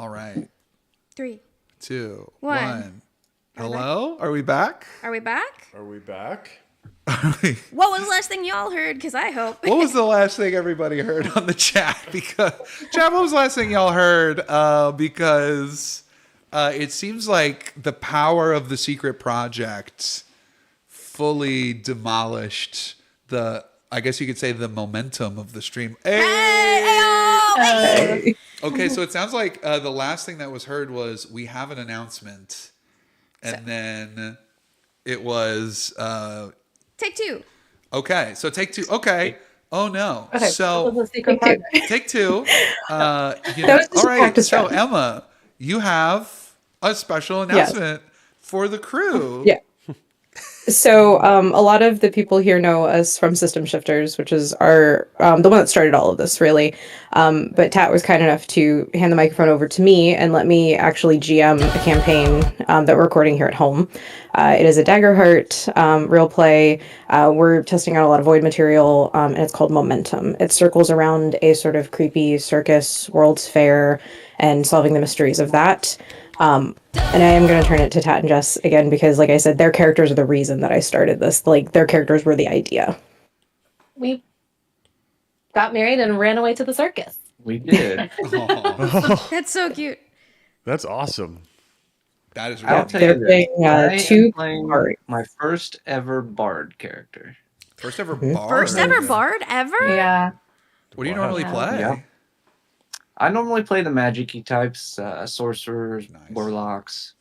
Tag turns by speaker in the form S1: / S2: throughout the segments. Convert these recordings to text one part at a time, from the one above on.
S1: All right.
S2: 3,
S1: 2,
S2: 1.
S1: 1. Hello? Are we back?
S2: Are we back?
S3: Are we back?
S2: What was the last thing y'all heard? Because I hope.
S1: What was the last thing everybody heard on the chat? Because chat, what was the last thing y'all heard? Because it seems like the power of the secret project fully demolished the, I guess you could say, the momentum of the stream. Hey! Okay, so it sounds like the last thing that was heard was we have an announcement, and then it was
S2: Take 2.
S1: okay. So take 2. Okay. Oh no.
S4: Okay,
S1: So take 2.
S4: was
S1: All
S4: just a
S1: right.
S4: practice
S1: So
S4: run.
S1: Emma, you have a special announcement for the crew.
S4: Yeah. So a lot of the people here know us from System Shifters, which is our the one that started all of this, really. But Tat was kind enough to hand the microphone over to me and let me actually GM a campaign that we're recording here at home. It is a Daggerheart real play. We're testing out a lot of void material, and it's called Momentum. It circles around a sort of creepy circus World's Fair and solving the mysteries of that. And I am going to turn it to Tat and Jess again because, like I said, their characters are the reason that I started this. Like, their characters were the idea.
S5: We got married and ran away to the circus.
S6: We did.
S2: That's so cute.
S3: That's awesome.
S1: That is
S6: I'll
S1: right.
S6: tell you
S4: They're
S6: this.
S4: playing,
S6: I am
S4: two
S6: playing
S4: parts.
S6: my first ever bard character.
S1: First ever
S4: Mhm.
S1: bard.
S2: First ever bard ever?
S5: Yeah.
S1: What do you
S3: Wow.
S1: normally play?
S6: Yeah. I normally play the magic-y types, sorcerers,
S1: Nice.
S6: warlocks.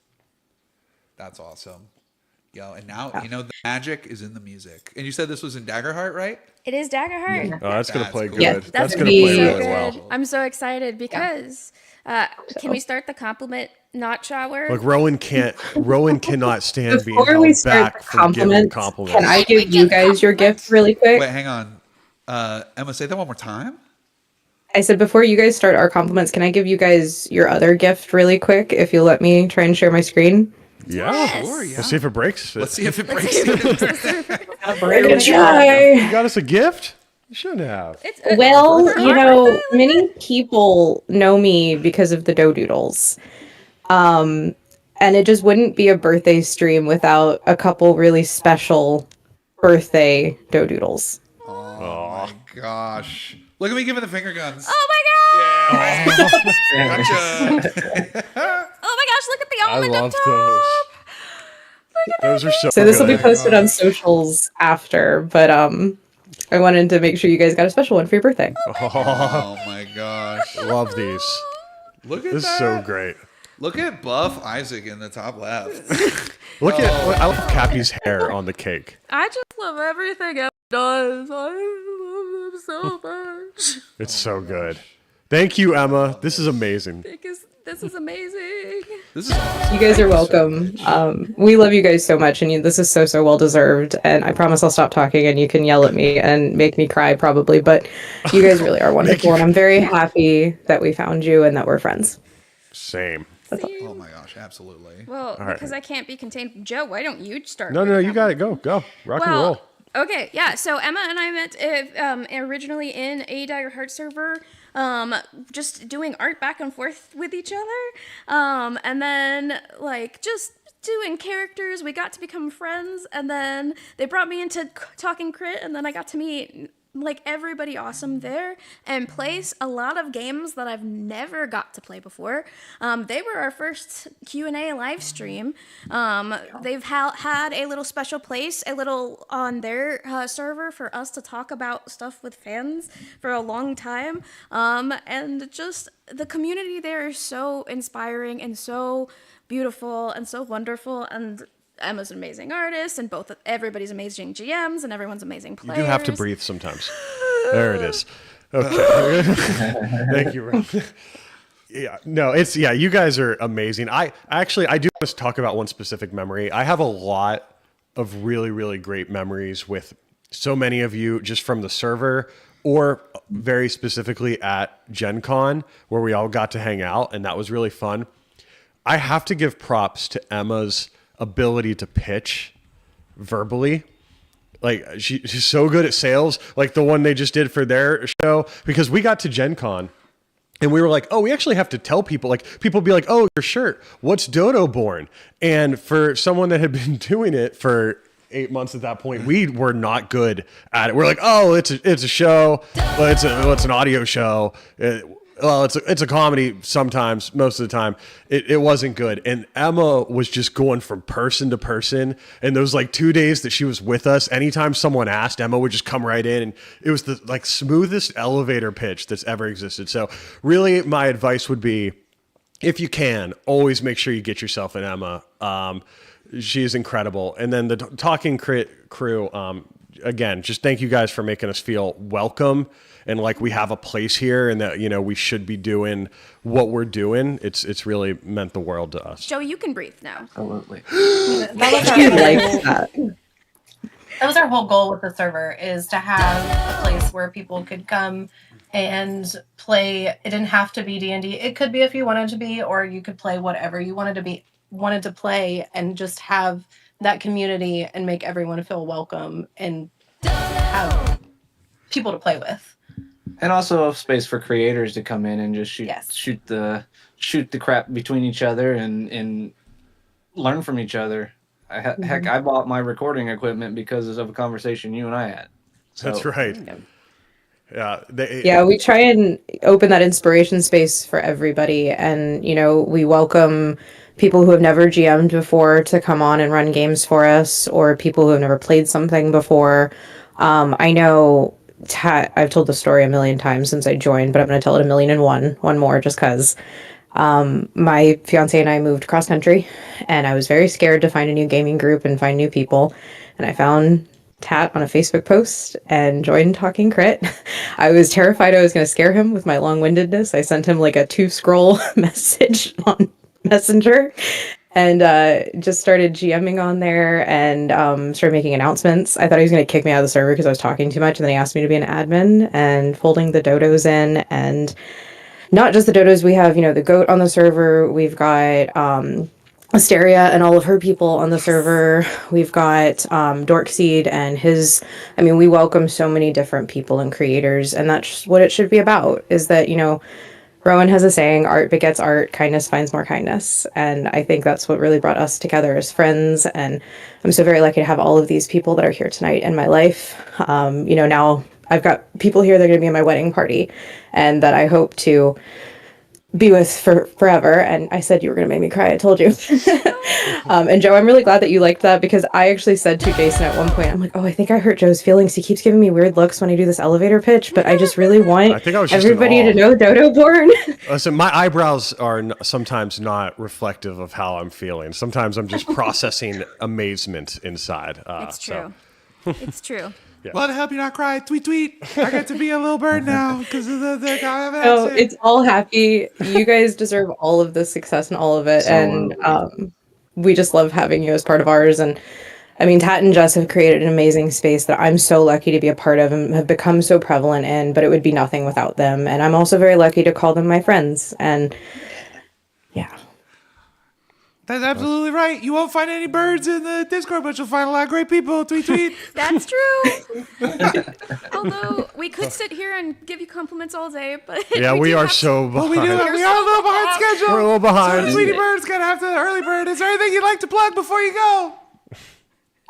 S1: That's awesome. Yo, and now you know the magic is in the music. And you said this was in Daggerheart, right?
S2: It is Daggerheart.
S3: Oh, that's going to
S1: That's
S3: play
S1: cool.
S3: good.
S4: Yeah,
S3: that's
S4: that's
S3: going to
S4: the-
S3: play
S4: so
S3: really
S4: good.
S3: well.
S2: I'm so excited because can we start the compliment not shower?
S3: Look, Rowan cannot stand being
S4: Before we
S3: held
S4: start
S3: back
S4: the
S3: from giving
S4: compliments,
S3: compliments.
S4: can I give you guys your gift really quick?
S1: Wait, hang on. Emma, say that one more time.
S4: I said before you guys start our compliments, can I give you guys your other gift really quick if you'll let me try and share my screen?
S3: Yeah.
S2: Yes.
S1: Sure, yeah.
S3: Let's see if it breaks.
S1: Let's see if it
S2: Let's
S1: breaks.
S2: see if it's-
S4: Good
S3: You
S4: try.
S3: got us a gift? You shouldn't have.
S2: it's
S4: Well,
S2: for
S4: you
S2: our
S4: know,
S2: birthday, like
S4: many people know me because of the Dodoodles. And it just wouldn't be a birthday stream without a couple really special birthday Dodoodles.
S1: Oh my gosh. Look at me giving the finger guns.
S2: Oh my god!
S1: Gotcha.
S2: Oh my gosh! Look at the
S3: I
S2: element up
S3: love
S2: top.
S3: those. Those are so
S4: So this will be
S3: good.
S4: posted on socials after, but I wanted to make sure you guys got a special one for your birthday.
S1: Oh my gosh.
S3: Love these.
S1: Look at
S3: This is
S1: that.
S3: so great.
S1: Look at Buff Isaac in the top left.
S3: Look at I love Cappy's hair on the cake.
S2: I just love everything it does. I love them so much.
S3: It's so good. Thank you, Emma. This is amazing.
S2: Because this is amazing.
S1: This is awesome.
S4: You guys are welcome. We love you guys so much, and this is so well deserved. And I promise I'll stop talking, and you can yell at me and make me cry probably. But you guys really are wonderful, and I'm very happy that we found you and that we're friends.
S3: Same.
S1: Oh my gosh, absolutely.
S2: Well,
S3: right.
S2: because I can't be contained. Joe, why don't you start?
S3: No,
S2: with
S3: no,
S2: the
S3: you got it. Go. Rock and roll.
S2: Okay, yeah. So Emma and I met originally in a Daggerheart server, just doing art back and forth with each other, and then like just doing characters. We got to become friends, and then they brought me into Talking Crit, and then I got to meet like everybody awesome there and plays a lot of games that I've never got to play before. They were our first Q&A live stream. They've had a little special place, a little on their server for us to talk about stuff with fans for a long time. And just the community there is so inspiring and so beautiful and so wonderful, and Emma's an amazing artist, and everybody's amazing GMs, and everyone's amazing
S3: You
S2: players.
S3: do have to breathe sometimes. There it is. Okay. Thank you, Ron. You guys are amazing. I do want to talk about one specific memory. I have a lot of really, really great memories with so many of you just from the server or very specifically at Gen Con where we all got to hang out, and that was really fun. I have to give props to Emma's ability to pitch verbally. Like she's so good at sales, like the one they just did for their show, because we got to Gen Con And we were like, oh, we actually have to tell people. Like, people be like, oh, your shirt, what's Dodoborne? And for someone that had been doing it for 8 months at that point, we were not good at it. We're like, oh, it's a show. Well, it's an audio show. It's a comedy sometimes, most of the time. It wasn't good. And Emma was just going from person to person. And those like 2 days that she was with us, anytime someone asked, Emma would just come right in. And it was the like smoothest elevator pitch that's ever existed. So really my advice would be, if you can, always make sure you get yourself an Emma. She is incredible. And then the Talking Crit crew, again, just thank you guys for making us feel welcome and like we have a place here and that, we should be doing what we're doing. It's really meant the world to us.
S2: Joey, you can breathe now.
S6: Absolutely.
S5: That was our whole goal with the server, is to have a place where people could come and play. It didn't have to be D&D. It could be if you wanted to be, or you could play whatever you wanted to play, and just have that community and make everyone feel welcome and have people to play with.
S6: And also a space for creators to come in and just shoot the crap between each other and learn from each other. Heck, I bought my recording equipment because of a conversation you and I had. So,
S3: that's right.
S4: Yeah, we try and open that inspiration space for everybody. And, we welcome people who have never GM'd before to come on and run games for us, or people who have never played something before. I know I've told the story a million times since I joined, but I'm going to tell it 1,000,001 more just because. My fiance and I moved cross country, and I was very scared to find a new gaming group and find new people. And I found Tat on a Facebook post and joined Talking Crit. I was terrified I was going to scare him with my long-windedness. I sent him like a 2-scroll message on Messenger and just started GMing on there and started making announcements. I thought he was going to kick me out of the server because I was talking too much, and then he asked me to be an admin and folding the dodos in. And not just the dodos, we have, the goat on the server. We've got Asteria and all of her people on the server. We've got Dorkseed and his. We welcome so many different people and creators, and that's what it should be about, is that, Rowan has a saying, art begets art, kindness finds more kindness. And I think that's what really brought us together as friends. And I'm so very lucky to have all of these people that are here tonight in my life. Now I've got people here that are going to be in my wedding party and that I hope to be with for forever. And I said you were going to make me cry. I told you. And Joe, I'm really glad that you liked that, because I actually said to Jason at one point, I'm like, oh, I think I hurt Joe's feelings. He keeps giving me weird looks when I do this elevator pitch, but I just really want everybody to know Dodoborne.
S3: Listen, my eyebrows are sometimes not reflective of how I'm feeling. Sometimes I'm just processing amazement inside.
S2: It's true. It's true.
S3: Yeah.
S1: Well, to help you not cry, tweet. I get to be a little bird now because of the guy of
S4: Oh, it's all happy. You guys deserve all of the success and all of it. And we just love having you as part of ours. And Tat and Jess have created an amazing space that I'm so lucky to be a part of and have become so prevalent in, but it would be nothing without them. And I'm also very lucky to call them my friends. And yeah.
S1: That's absolutely right. You won't find any birds in the Discord, but you'll find a lot of great people. Tweet.
S2: That's true. Although we could sit here and give you compliments all day, but
S3: yeah, we are so behind.
S1: Well, we are a little behind schedule.
S3: We're a little behind.
S1: So Tweety Bird's gonna have to early bird. Is there anything you'd like to plug before you go?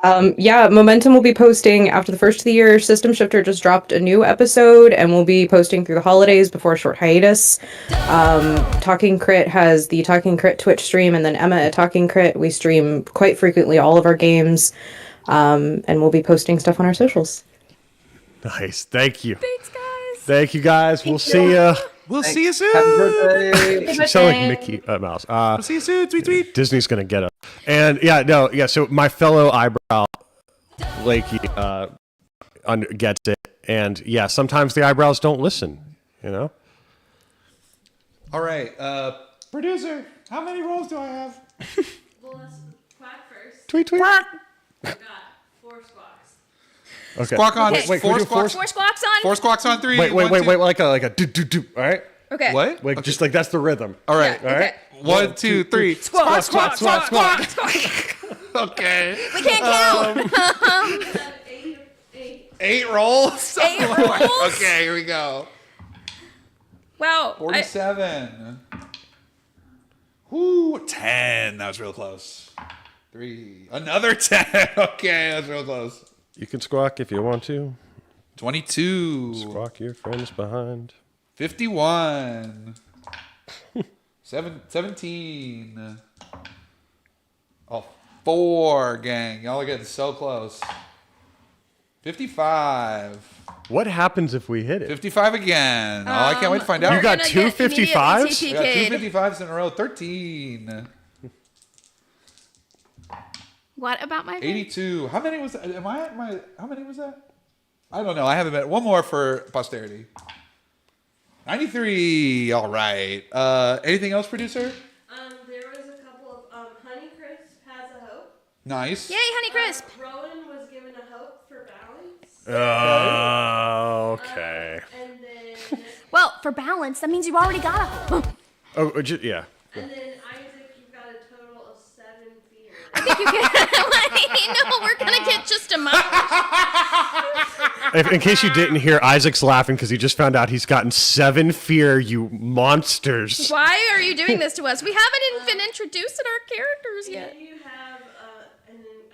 S4: Momentum will be posting after the first of the year. System Shifter just dropped a new episode, and we'll be posting through the holidays before a short hiatus. Talking Crit has the Talking Crit Twitch stream, and then Emma at Talking Crit, we stream quite frequently all of our games, and we'll be posting stuff on our socials.
S3: Nice. Thank you.
S2: Thanks, guys.
S3: Thank you, guys. We'll see you.
S1: We'll see you soon.
S6: Happy birthday.
S3: You sound like Mickey Mouse.
S1: We'll see you soon. Tweet.
S3: Disney's gonna get us. And so my fellow eyebrow Lakey gets it, and yeah, sometimes the eyebrows don't listen.
S1: All right, producer, how many rolls do I have?
S2: Well, let's quack first.
S3: Tweet.
S1: Quack.
S2: I got 4 squawks.
S3: Okay.
S1: Squawk on.
S2: Okay.
S3: Wait,
S1: Four
S3: can we do
S1: squawks.
S2: 4 squawks on.
S1: 4 squawks on 3.
S3: Wait, like a do. All right.
S2: Okay.
S1: What?
S3: Like just like that's the rhythm.
S1: All right.
S2: Yeah,
S3: All right.
S2: okay.
S1: 1, 2, 3.
S2: Squawk.
S1: Okay.
S2: We can't count.
S1: 8 rolls.
S2: 8 rolls.
S1: Okay, here we go.
S2: Wow.
S1: 47. Whoo, 10. That was real close. 3. Another 10. Okay, that's real close.
S3: You can squawk if you want to.
S1: 22.
S3: Squawk your friends behind.
S1: 51. 17. Oh, 4, gang. Y'all are getting so close. 55.
S3: What happens if we hit it?
S1: 55 again. Oh, I can't wait to find out.
S3: You got two 55s?
S1: We got 2 55s in a row. 13.
S2: What about my
S1: 82. How many was that? How many was that? I don't know. I haven't met one more for posterity. 93. All right. Anything else, producer?
S7: There was a couple of Honeycrisp has a hope.
S1: Nice.
S2: Yay, Honeycrisp.
S7: Rowan was given a hope for balance.
S3: Okay.
S7: And then
S2: Well, for balance, that means you've already got a hope.
S3: Yeah.
S7: and then Isaac, you got a total of 7 fears.
S2: I think you can. No, we're going to get just a moment.
S3: In case you didn't hear, Isaac's laughing because he just found out he's gotten 7 fear, you monsters.
S2: Why are you doing this to us? We haven't been introduced in our characters yet.
S7: Then you have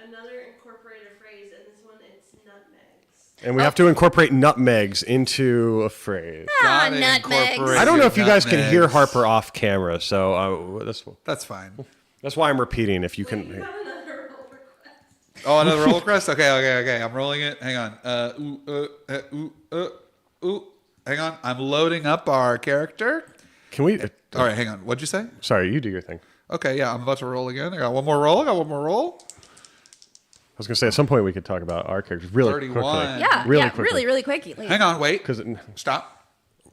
S7: another incorporated phrase, and this one it's nutmegs.
S3: And we have to incorporate nutmegs into a phrase.
S2: Ah,
S1: Gotta
S2: nutmegs.
S1: incorporate
S3: I don't know
S1: your
S3: if you guys can hear
S1: nutmegs.
S3: Harper off camera, so
S1: That's fine.
S3: that's why I'm repeating. If you
S7: You
S3: can,
S7: got another roll request.
S1: Oh, another roll crest? Okay. I'm rolling it. Hang on. Hang on. I'm loading up our character.
S3: can we?
S1: All right, hang on. What'd you say?
S3: Sorry, you do your thing.
S1: Okay, yeah, I'm about to roll again. I got one more roll.
S3: I was gonna say at some point we could talk about our characters really
S1: 31.
S3: quickly.
S2: Yeah,
S3: Really quickly.
S2: really quickly.
S1: Hang on, wait.
S3: Because
S1: Stop.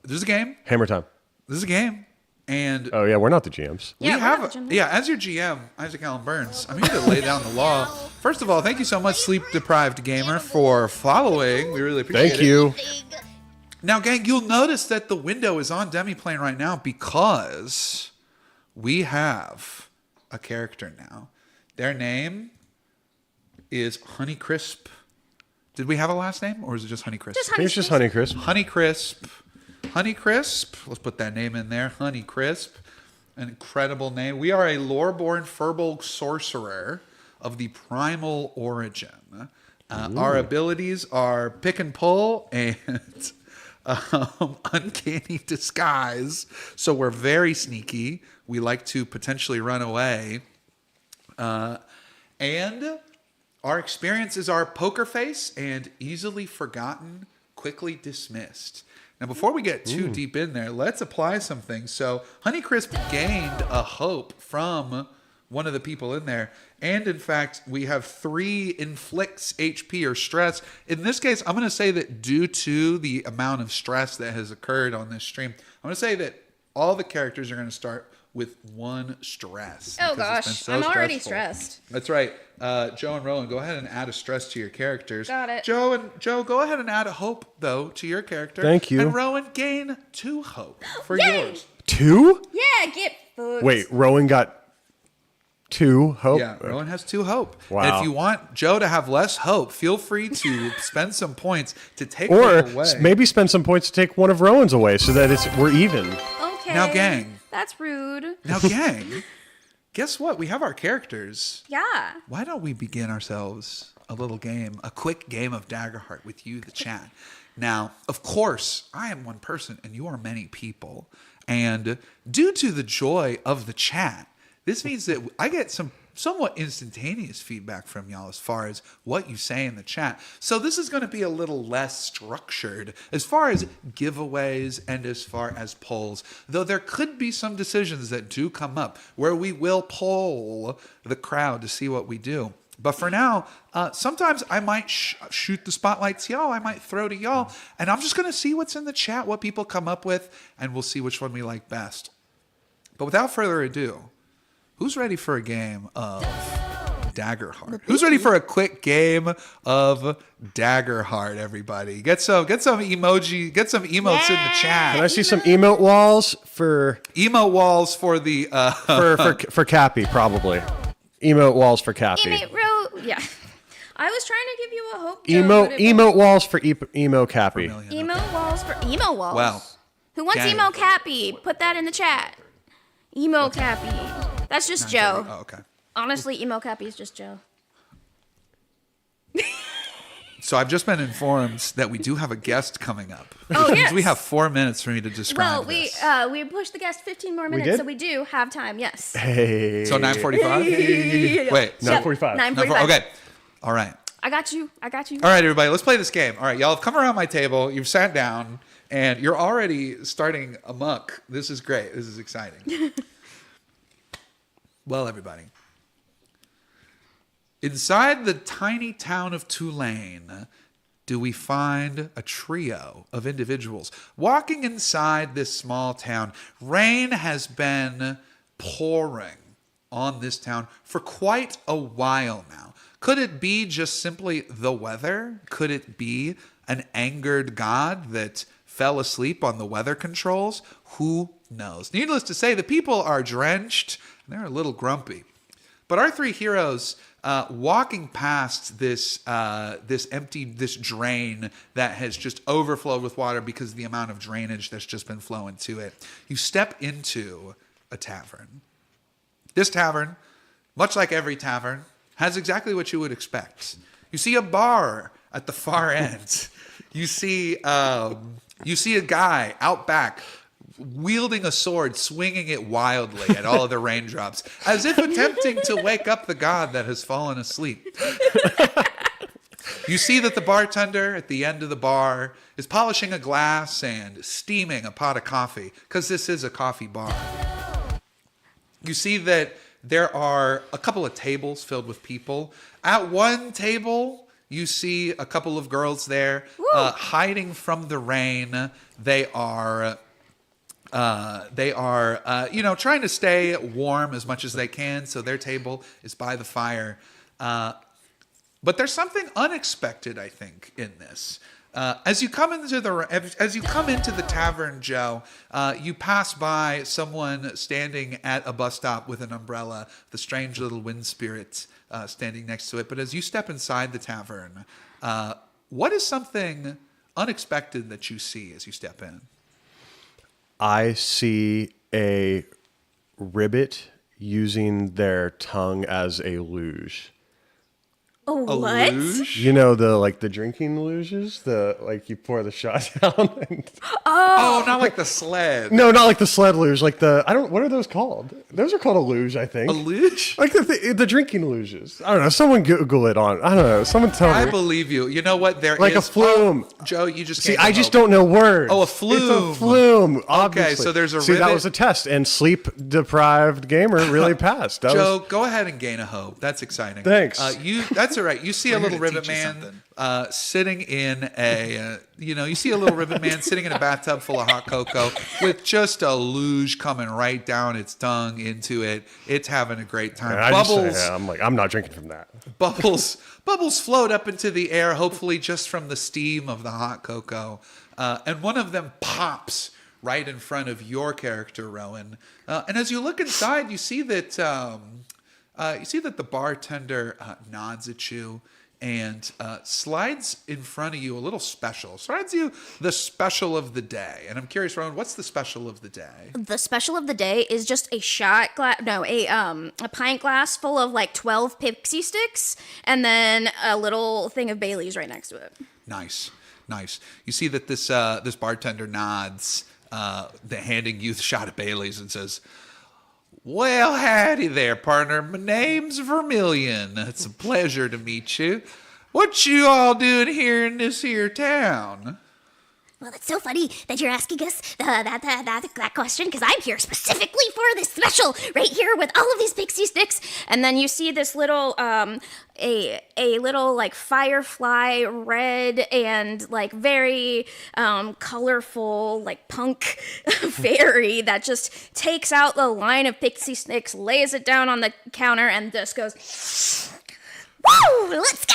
S1: This is a game.
S3: hammer time.
S1: This is a game. And
S3: Oh yeah, we're not the GMs.
S1: we
S2: Yeah, we're
S1: have,
S2: not the gym.
S1: yeah, as your GM, Isaac Allen Burns, I'm here to lay down the law. First of all, thank you so much, Sleep Deprived Gamer, for following. We really appreciate it.
S3: Thank you.
S1: Now, gang, you'll notice that the window is on Demiplane right now because we have a character now. Their name is Honeycrisp. Did we have a last name, or is it just Honeycrisp?
S2: Just
S3: Here's just Honeycrisp.
S1: Honeycrisp. Honeycrisp. Let's put that name in there. Honeycrisp. An incredible name. We are a lore-born Furbolg sorcerer of the primal origin. Our abilities are pick and pull and uncanny disguise. So we're very sneaky. We like to potentially run away. And our experiences are poker face and easily forgotten, quickly dismissed. Now, before we get too deep in there, let's apply some things. So Honeycrisp gained a hope from one of the people in there. And in fact, we have 3 inflicts HP or stress. In this case, I'm going to say that due to the amount of stress that has occurred on this stream, I'm going to say that all the characters are going to start with 1 stress.
S2: Oh
S1: because it's been
S2: gosh,
S1: so
S2: I'm already
S1: stressful.
S2: stressed.
S1: That's right. Joe and Rowan, go ahead and add a stress to your characters.
S2: Got it.
S1: Joe, go ahead and add a hope, though, to your character.
S3: Thank you.
S1: And Rowan, gain 2 hope for
S2: Yay!
S1: yours.
S3: 2?
S2: Yeah, get food.
S3: Wait, Rowan got 2 hope.
S1: Yeah, Rowan has 2 hope.
S3: Wow.
S1: And if you want Joe to have less hope, feel free to spend some points to take
S3: Or
S1: hope away.
S3: maybe spend some points to take one of Rowan's away so that we're even.
S2: Okay.
S1: Now, gang.
S2: That's rude.
S1: Now, gang, guess what? We have our characters.
S2: Yeah.
S1: Why don't we begin ourselves a little game, a quick game of Daggerheart with you, the chat. Now, of course, I am one person and you are many people. And due to the joy of the chat, this means that I get some somewhat instantaneous feedback from y'all as far as what you say in the chat. So this is going to be a little less structured as far as giveaways and as far as polls, though there could be some decisions that do come up where we will poll the crowd to see what we do. But for now, sometimes I might shoot the spotlight to y'all. I might throw to y'all. And I'm just going to see what's in the chat, what people come up with, and we'll see which one we like best. But without further ado, who's ready for a game of Daggerheart? Who's ready for a quick game of Daggerheart, everybody? Get some emoji, get some emotes in the chat.
S3: Can I see some emote walls for
S1: Emote walls for the
S3: for Cappy, probably. Emote walls for Cappy.
S2: Yeah. I was trying to give you a hope. Joe, but it
S3: Emote walls for emo Cappy.
S2: Emo walls for emo walls.
S1: Wow.
S2: Who wants
S1: Gang.
S2: emo Cappy? Put that in the chat. Emo Cappy. That's just Joe.
S1: Oh, okay.
S2: Honestly, emo Cappy is just Joe.
S1: So I've just been informed that we do have a guest coming up.
S2: Oh,
S1: Which means
S2: yes.
S1: we have 4 minutes for me to describe
S2: Well,
S1: this.
S2: we pushed the guest 15 more minutes,
S3: did?
S2: so we do have time. Yes.
S3: Hey.
S1: So 9:45? Wait.
S3: 9:45.
S2: 9:45.
S1: Okay. All right.
S2: I got you.
S1: All right, everybody. Let's play this game. All right, y'all have come around my table. You've sat down, and you're already starting amok. This is great. This is exciting. Well, everybody. Inside the tiny town of Tulane, do we find a trio of individuals walking inside this small town. Rain has been pouring on this town for quite a while now. Could it be just simply the weather? Could it be an angered god that fell asleep on the weather controls? Who knows? Needless to say, the people are drenched. They're a little grumpy. But our three heroes, walking past this drain that has just overflowed with water because of the amount of drainage that's just been flowing to it, you step into a tavern. This tavern, much like every tavern, has exactly what you would expect. You see a bar at the far end. You see a guy out back wielding a sword, swinging it wildly at all of the raindrops, as if attempting to wake up the god that has fallen asleep. You see that the bartender at the end of the bar is polishing a glass and steaming a pot of coffee, because this is a coffee bar. You see that there are a couple of tables filled with people. At one table, you see a couple of girls there hiding from the rain. They are trying to stay warm as much as they can, so their table is by the fire. But there's something unexpected, I think, in this. As you come into the tavern, Joe, you pass by someone standing at a bus stop with an umbrella, the strange little wind spirit standing next to it. But as you step inside the tavern, what is something unexpected that you see as you step in?
S3: I see a ribbit using their tongue as a luge.
S2: Oh,
S1: A
S2: what?
S1: luge?
S3: You know the drinking luges, you pour the shot down. And,
S1: Oh, not like the sled.
S3: no, not like the sled luge, what are those called? Those are called a luge, I think.
S1: A luge?
S3: Like the drinking luges. I don't know. Someone Google it on. I don't know. Someone tell
S1: I
S3: me.
S1: believe you. You know what? There
S3: Like
S1: is
S3: a flume.
S1: Oh, Joe, you just
S3: See,
S1: gave
S3: I
S1: me
S3: just
S1: hope.
S3: don't know words.
S1: Oh, a flume.
S3: It's a flume. Obviously.
S1: so there's a
S3: See, that
S1: ribbit.
S3: was a test, and sleep-deprived gamer really passed. That
S1: Joe,
S3: was,
S1: go ahead and gain a hope. That's exciting.
S3: Thanks.
S1: That's all right. You see a little
S8: gonna
S1: ribbit
S8: teach you
S1: man sitting in you see a little ribbit man sitting in a bathtub full of hot cocoa with just a luge coming right down its tongue into it. It's having a great time.
S3: I'm not drinking from that.
S1: Bubbles float up into the air, hopefully just from the steam of the hot cocoa. And one of them pops right in front of your character, Rowan. And as you look inside, you see that the bartender nods at you and slides in front of you a little special. Slides you the special of the day. And I'm curious, Rowan, what's the special of the day?
S2: The special of the day is just a a pint glass full of 12 pixie sticks, and then a little thing of Bailey's right next to it.
S1: Nice. You see that this bartender nods, handing you the shot of Bailey's and says, "Well, howdy there, partner. My name's Vermilion. It's a pleasure to meet you. What you all doing here in this here town?"
S9: Well, it's so funny that you're asking us that question, because I'm here specifically for this special right here with all of these pixie sticks.
S2: And then you see this little a little firefly red and very colorful punk fairy that just takes out the line of pixie sticks, lays it down on the counter, and just goes,
S9: Woo! Let's go!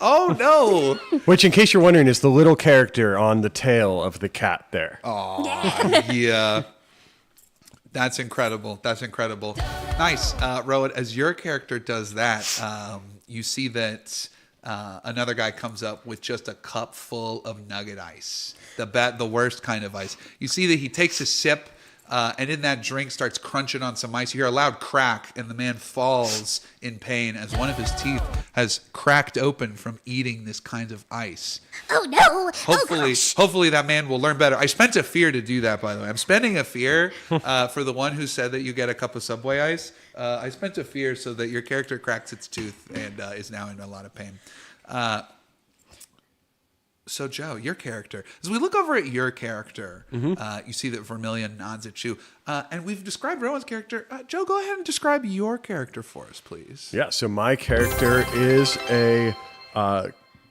S1: Oh, no.
S3: Which, in case you're wondering, is the little character on the tail of the cat there.
S1: Yeah. That's incredible. Nice. Rowan, as your character does that, you see that another guy comes up with just a cup full of nugget ice, the worst kind of ice. You see that he takes a sip, and in that drink starts crunching on some ice. You hear a loud crack, and the man falls in pain as one of his teeth has cracked open from eating this kind of ice.
S9: Oh no!
S1: Hopefully that man will learn better. I spent a fear to do that, by the way. I'm spending a fear for the one who said that you get a cup of Subway ice. I spent a fear so that your character cracks its tooth and is now in a lot of pain. So Joe, your character, as we look over at your character, you see that Vermilion nods at you, and we've described Rowan's character. Joe, go ahead and describe your character for us, please.
S3: Yeah, so my character is a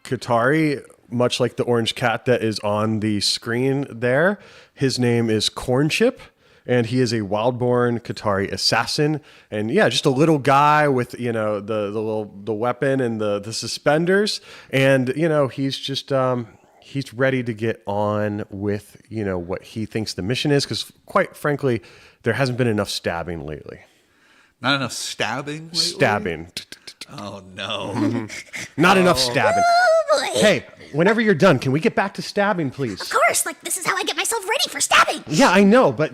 S3: Qatari, much like the orange cat that is on the screen there. His name is Cornchip, and he is a wildborn Qatari assassin. And yeah, just a little guy with, the weapon and the suspenders. And, he's just, he's ready to get on with, what he thinks the mission is. Because quite frankly, there hasn't been enough stabbing lately.
S1: Not enough stabbing lately?
S3: Stabbing.
S1: Oh, no.
S3: Not enough stabbing.
S9: Oh, boy.
S3: Hey, whenever you're done, can we get back to stabbing, please?
S9: Of course, this is how I get myself ready for stabbing.
S3: Yeah, I know, but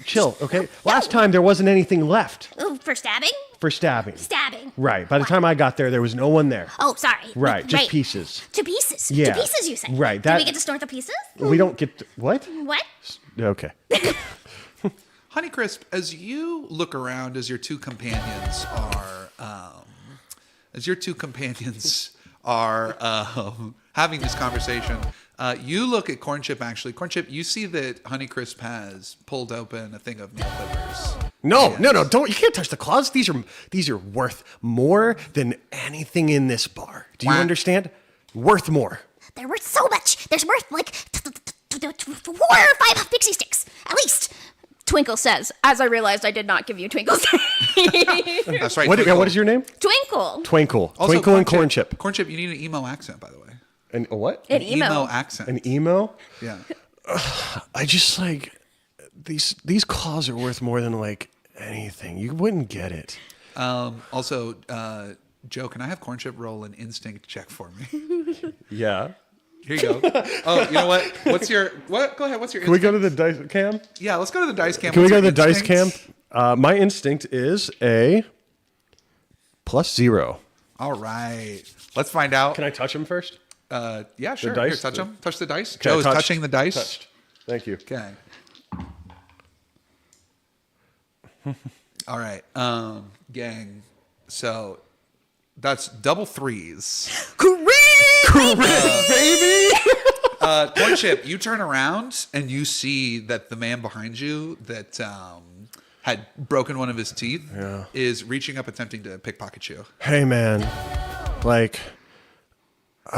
S3: chill, okay? Last time there wasn't anything left.
S9: Oh, for stabbing?
S3: For stabbing.
S9: Stabbing.
S3: Right. By the time I got there was no one there.
S9: Oh, sorry.
S3: Right, just pieces.
S9: To pieces.
S3: Yeah.
S9: To pieces, you said.
S3: Right,
S9: Do
S3: that-
S9: we get to snort the pieces?
S3: We don't get to, what?
S9: What?
S3: Okay.
S1: Honeycrisp, as you look around, as your two companions are having this conversation, you look at Cornchip. Actually, Cornchip, you see that Honeycrisp has pulled open a thing of nail clippers.
S3: No, don't, you can't touch the claws. These are worth more than anything in this bar. Do you understand? Worth more.
S9: They're worth so much. There's worth like 4 or 5 pixie sticks, at least.
S2: Twinkle says, as I realized I did not give you Twinkle's name.
S1: That's right.
S3: What is your name?
S2: Twinkle.
S3: Twinkle.
S1: Also,
S3: Twinkle and Cornchip.
S1: Cornchip, you need an emo accent, by the way.
S3: And a what?
S2: An emo.
S1: accent.
S3: An emo?
S1: Yeah.
S3: I just these claws are worth more than anything. You wouldn't get it.
S1: Also, Joe, can I have Cornchip roll an instinct check for me?
S3: Yeah.
S1: Here you go. Oh, you know what? Go ahead. What's your
S3: Can we go to the dice cam?
S1: Yeah, let's go to the dice cam.
S3: Can we
S1: What's
S3: go to
S1: your
S3: the dice cam?
S1: instinct?
S3: My instinct is a +0.
S1: All right. Let's find out.
S3: Can I touch him first?
S1: Yeah, sure.
S3: dice?
S1: Here, touch them. Touch the dice.
S3: Okay,
S1: Joe is
S3: touched.
S1: touching the dice.
S3: Touched. Thank you.
S1: Okay. All right. Gang. So that's double threes.
S3: Baby!
S1: Cornchip, you turn around and you see that the man behind you that had broken one of his teeth is reaching up, attempting to pickpocket you.
S3: Hey, man. I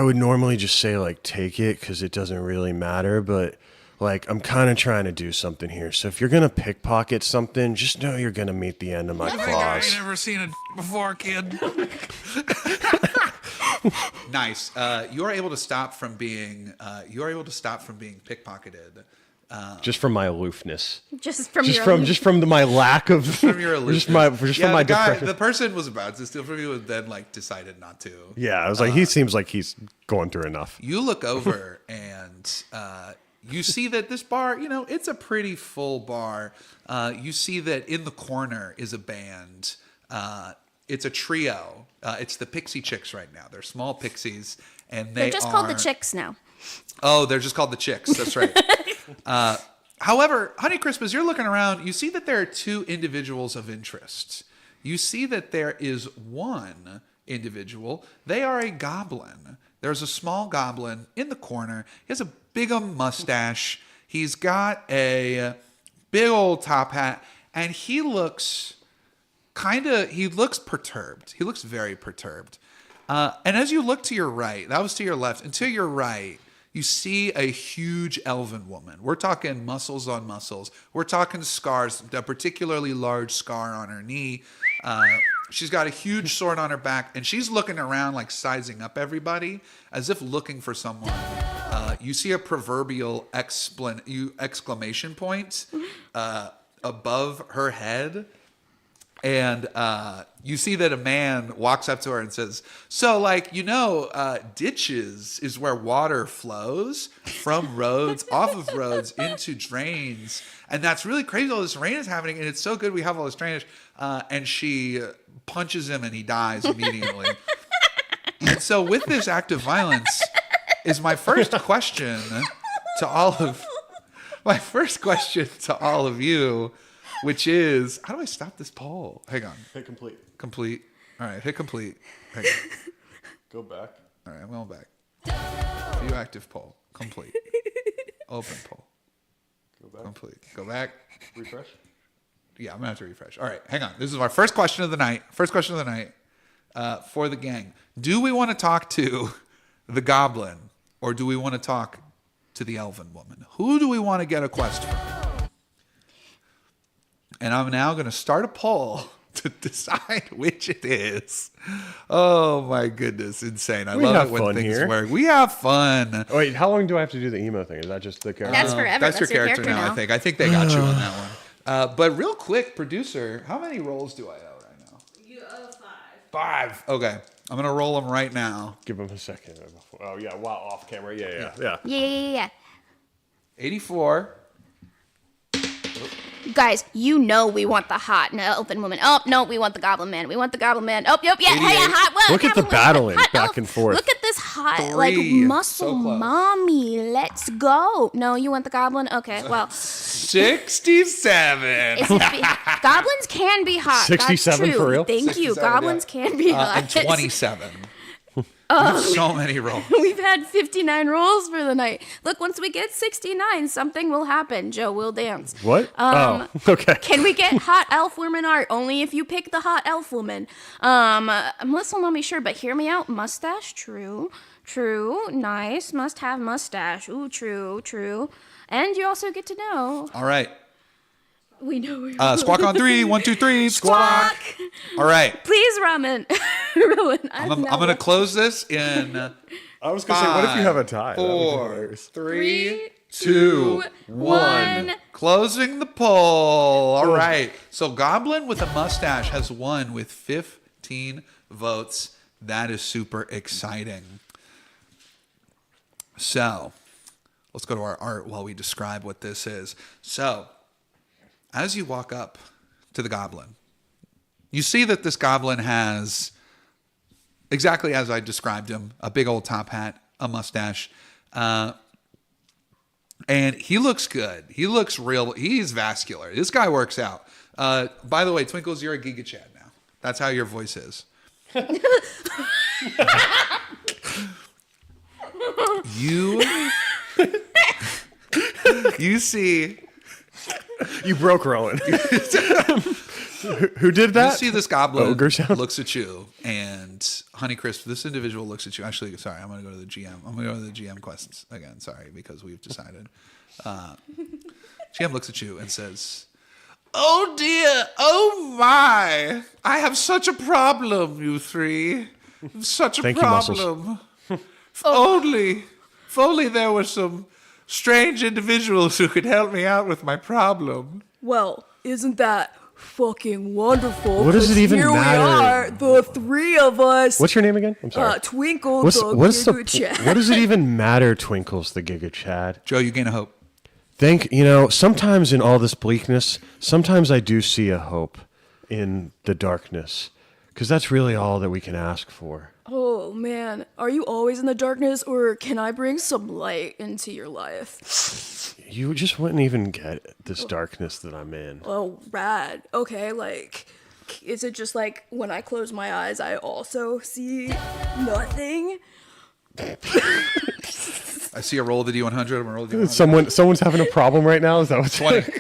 S3: would normally just say, take it because it doesn't really matter, but, I'm kind of trying to do something here. So if you're going to pickpocket something, just know you're going to meet the end of my claws.
S1: I ain't never seen it before, kid. Nice. You are able to stop from being pickpocketed.
S3: Just from my aloofness.
S2: Just from
S3: my lack of
S1: From your aloofness.
S3: from my depression.
S1: The person was about to steal from you and then decided not to.
S3: Yeah, I was he seems like he's going through enough.
S1: You look over and you see that this bar, it's a pretty full bar. You see that in the corner is a band. It's a trio. It's the Pixie Chicks right now. They're small pixies, and
S2: They're just called the Chicks now.
S1: Oh, they're just called the Chicks. That's right. However, Honeycrisp, as you're looking around, you see that there are two individuals of interest. You see that there is one individual. They are a goblin. There's a small goblin in the corner. He has a big mustache. He's got a big old top hat, and he looks perturbed. He looks very perturbed. And as you look to your right, that was to your left, and to your right, you see a huge elven woman. We're talking muscles on muscles. We're talking scars, a particularly large scar on her knee. She's got a huge sword on her back, and she's looking around sizing up everybody as if looking for someone. You see a proverbial exclamation point above her head. And you see that a man walks up to her and says, so, like, ditches is where water flows from roads, off of roads, into drains. And that's really crazy. All this rain is happening, and it's so good we have all this drainage. And she punches him, and he dies immediately. And so with this act of violence is my first question to all of you, which is, how do I stop this poll? Hang on.
S3: Hit complete.
S1: Complete. All right, hit complete. Hang on.
S3: Go back.
S1: All right, I'm going back. View active poll. Complete. Open poll.
S3: Go back.
S1: Complete. Go back.
S3: Refresh.
S1: Yeah, I'm going to have to refresh. All right, hang on. This is our first question of the night. For the gang. Do we want to talk to the goblin, or do we want to talk to the elven woman? Who do we want to get a quest from? And I'm now going to start a poll to decide which it is. Oh my goodness, insane. I love it when things work. We have fun.
S3: Oh, wait, how long do I have to do the emo thing? Is that just the character?
S2: That's forever.
S1: That's your character now, I think. I think they got you on that one. But real quick, producer, how many rolls do I owe right now?
S7: You owe 5.
S1: 5. Okay. I'm going to roll them right now.
S3: Give him a second. Oh, yeah. Wow, off camera. Yeah.
S9: Yeah.
S1: 84.
S9: Guys, we want the hot elven woman. Oh, no, we want the goblin man. Oh, yep, yeah, hey, hot. Well,
S3: look at the battling
S9: hot
S3: back
S9: elf.
S3: and forth.
S9: Look at this hot,
S1: 3.
S9: muscle
S1: So close.
S9: mommy. Let's go. No, you want the goblin? Okay, well.
S1: 67.
S9: Goblins can be hot.
S3: 67
S9: That's true.
S3: for real?
S9: Thank you.
S1: 67,
S9: Goblins can be hot.
S1: And 27. So many rolls.
S2: We've had 59 rolls for the night. Look, once we get 69, something will happen. Joe will dance.
S3: What? Okay.
S2: Can we get hot elf woman art? Only if you pick the hot elf woman. Muscle mommy, sure, but hear me out. Mustache, true. Nice. Must have mustache. Ooh, true. And you also get to know.
S1: All right.
S2: We know we're
S1: Squawk on 3. 1, 2, 3. Squawk. All right.
S2: Please, Rowan.
S1: I'm going to close this in
S3: I was going to say, what if you have a tie?
S1: 4, 3, 2, 1. Closing the poll. All right. So Goblin with a mustache has won with 15 votes. That is super exciting. So let's go to our art while we describe what this is. So as you walk up to the goblin, you see that this goblin has, exactly as I described him, a big old top hat, a mustache, and he looks good. He looks real. He's vascular. This guy works out. By the way, Twinkles, you're a Giga Chad now. That's how your voice is. You see...
S3: You broke Rowan. Who did that?
S1: You see this goblin looks at you, and Honeycrisp, this individual looks at you. Actually, sorry, I'm going to go to the GM. I'm going to go to the GM questions again. Sorry, because we've decided. GM looks at you and says, "Oh dear, oh my! I have such a problem, you three. Such a
S3: Thank you,
S1: problem. If only there were some strange individuals who could help me out with my problem."
S2: Well, isn't that fucking wonderful?
S3: What does it even
S2: here
S3: matter?
S2: We are, the three of us.
S3: What's your name again? I'm sorry.
S2: Twinkle
S3: What does it even matter, Twinkles the Giga Chad?
S1: Joe, you gain a hope.
S3: Sometimes in all this bleakness, sometimes I do see a hope in the darkness, because that's really all that we can ask for.
S2: Oh man, are you always in the darkness, or can I bring some light into your life?
S3: You just wouldn't even get this darkness that I'm in.
S2: Oh, rad. Okay, is it just like when I close my eyes, I also see nothing?
S1: I see a roll of the D100. I'm going to roll the D100.
S3: Someone's having a problem right now? Is that what's
S1: 20.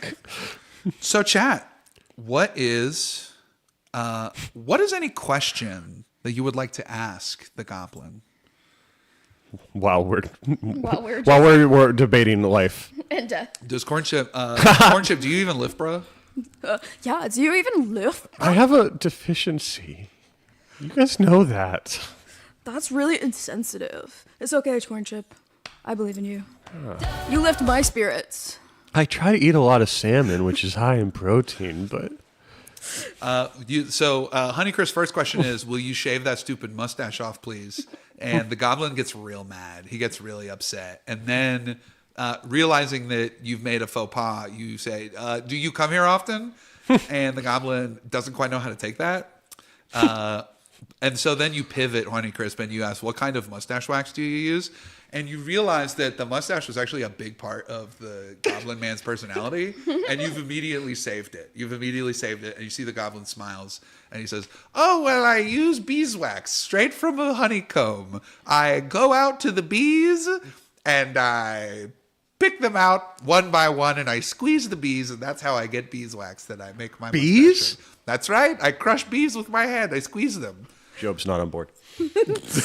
S1: So, chat, what is any question that you would like to ask the goblin?
S3: While we're debating life.
S2: And death.
S1: Does Cornchip, do you even lift, bro?
S2: Yeah, do you even lift?
S3: I have a deficiency. You guys know that.
S2: That's really insensitive. It's okay, Cornchip. I believe in you. You lift my spirits.
S3: I try to eat a lot of salmon, which is high in protein, but
S1: Honeycrisp, first question is, will you shave that stupid mustache off, please? And the goblin gets real mad. He gets really upset. And then realizing that you've made a faux pas, you say, do you come here often? And the goblin doesn't quite know how to take that. And so then you pivot, Honeycrisp, and you ask, what kind of mustache wax do you use? And you realize that the mustache was actually a big part of the goblin man's personality, and you've immediately saved it. And you see the goblin smiles, and he says, oh, well, I use beeswax straight from a honeycomb. I go out to the bees, and I pick them out one by one, and I squeeze the bees, and that's how I get beeswax that I make my
S3: Bees?
S1: mustache. That's right. I crush bees with my hand. I squeeze them.
S3: Job's not on board.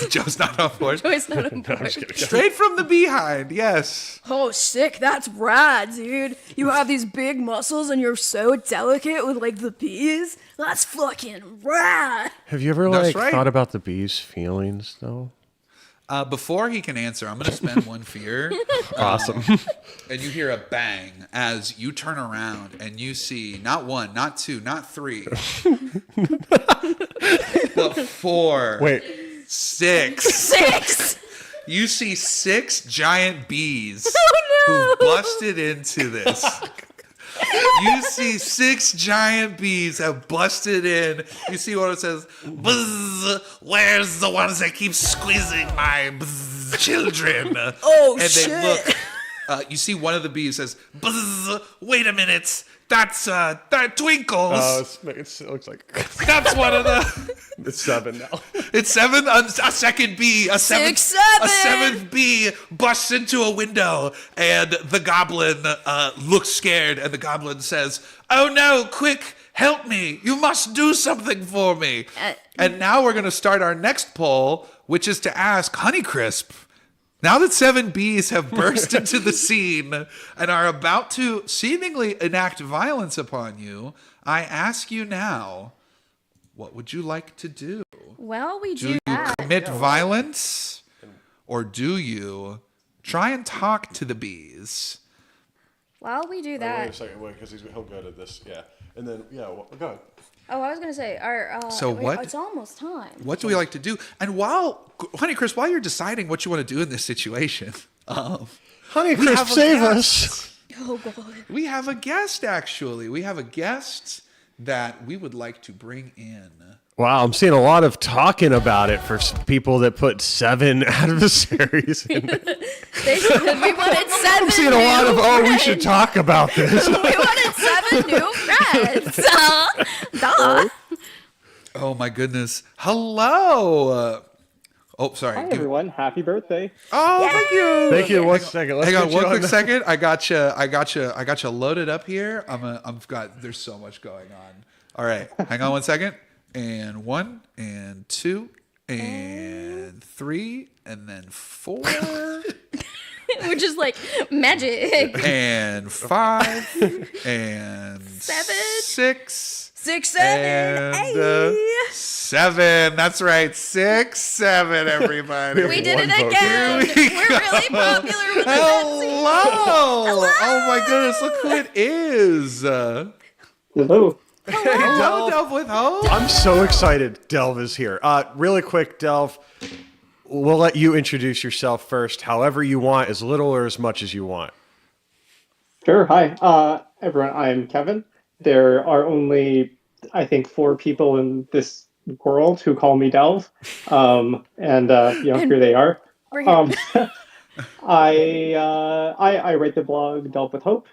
S1: Joe's not on board.
S2: Joy's not on board.
S1: Straight from the behind, yes.
S2: Oh, sick. That's rad, dude. You have these big muscles and you're so delicate with, like, the bees. That's fucking rad.
S3: Have you ever,
S1: That's right.
S3: thought about the bees' feelings, though?
S1: Before he can answer, I'm going to spend one fear.
S3: Awesome.
S1: And you hear a bang as you turn around and you see not one, not two, not three, but 4.
S3: Wait.
S1: 6. You see 6 giant bees who busted into this. You see 6 giant bees have busted in. You see what it says, buzz, where's the ones that keep squeezing my buzz, children?
S2: Oh,
S1: and
S2: shit.
S1: they look. You see one of the bees says, buzz, wait a minute. That's that Twinkles.
S3: Oh, it looks like
S1: That's one of the.
S3: it's 7 now.
S1: It's 7. A second bee. A seventh.
S2: 6, 7.
S1: A 7th bee busts into a window, and the goblin looks scared. And the goblin says, "Oh no! Quick, help me! You must do something for me." And now we're going to start our next poll, which is to ask Honeycrisp. Now that 7 bees have burst into the scene and are about to seemingly enact violence upon you, I ask you now, what would you like to do?
S2: Well, we
S1: Do
S2: do
S1: you
S2: that.
S1: commit violence, or do you try and talk to the bees?
S2: While we do
S3: Wait a
S2: that.
S3: second, because he'll go to this, yeah. And then, go ahead.
S2: Oh, I was going to say,
S1: So
S2: wait,
S1: what-
S2: it's almost time.
S1: What do we like to do? And Honeycrisp, while you're deciding what you want to do in this situation,
S3: Honeycrisp, save us.
S2: Oh, God.
S1: we have a guest, actually. We have a guest that we would like to bring in.
S3: Wow, I'm seeing a lot of talking about it for people that put 7 adversaries in it.
S2: We wanted 7
S3: I'm seeing a lot of, we should talk about this.
S2: We wanted 7 new friends. Duh.
S1: Oh, my goodness. Hello. Sorry.
S8: Hi everyone! Happy birthday!
S1: Oh, thank you.
S3: Thank you. 1 second. Let's
S1: Hang on
S3: get
S1: one
S3: you
S1: quick
S3: the-
S1: second. I got you loaded up here. There's so much going on. All right. Hang on 1 second. And 1 and 2 and 3 and then 4
S2: Which is like magic.
S1: and 5 and
S2: 7
S1: 6
S2: 6, 7,
S1: and
S2: 8.
S1: 7. That's right. 6, 7. Everybody.
S2: We did it
S3: One vote.
S2: again. We're really popular with the
S1: Hello. Oh my goodness. Look who it is.
S8: Hello.
S1: Hello, Delve with Hope.
S3: I'm so excited Delve is here. Really quick, Delve, we'll let you introduce yourself first, however you want, as little or as much as you want.
S8: Sure. Hi, everyone. I'm Kevin. There are only, I think, 4 people in this world who call me Delve, and here they are.
S2: We're here.
S8: I write the blog Delve with Hope,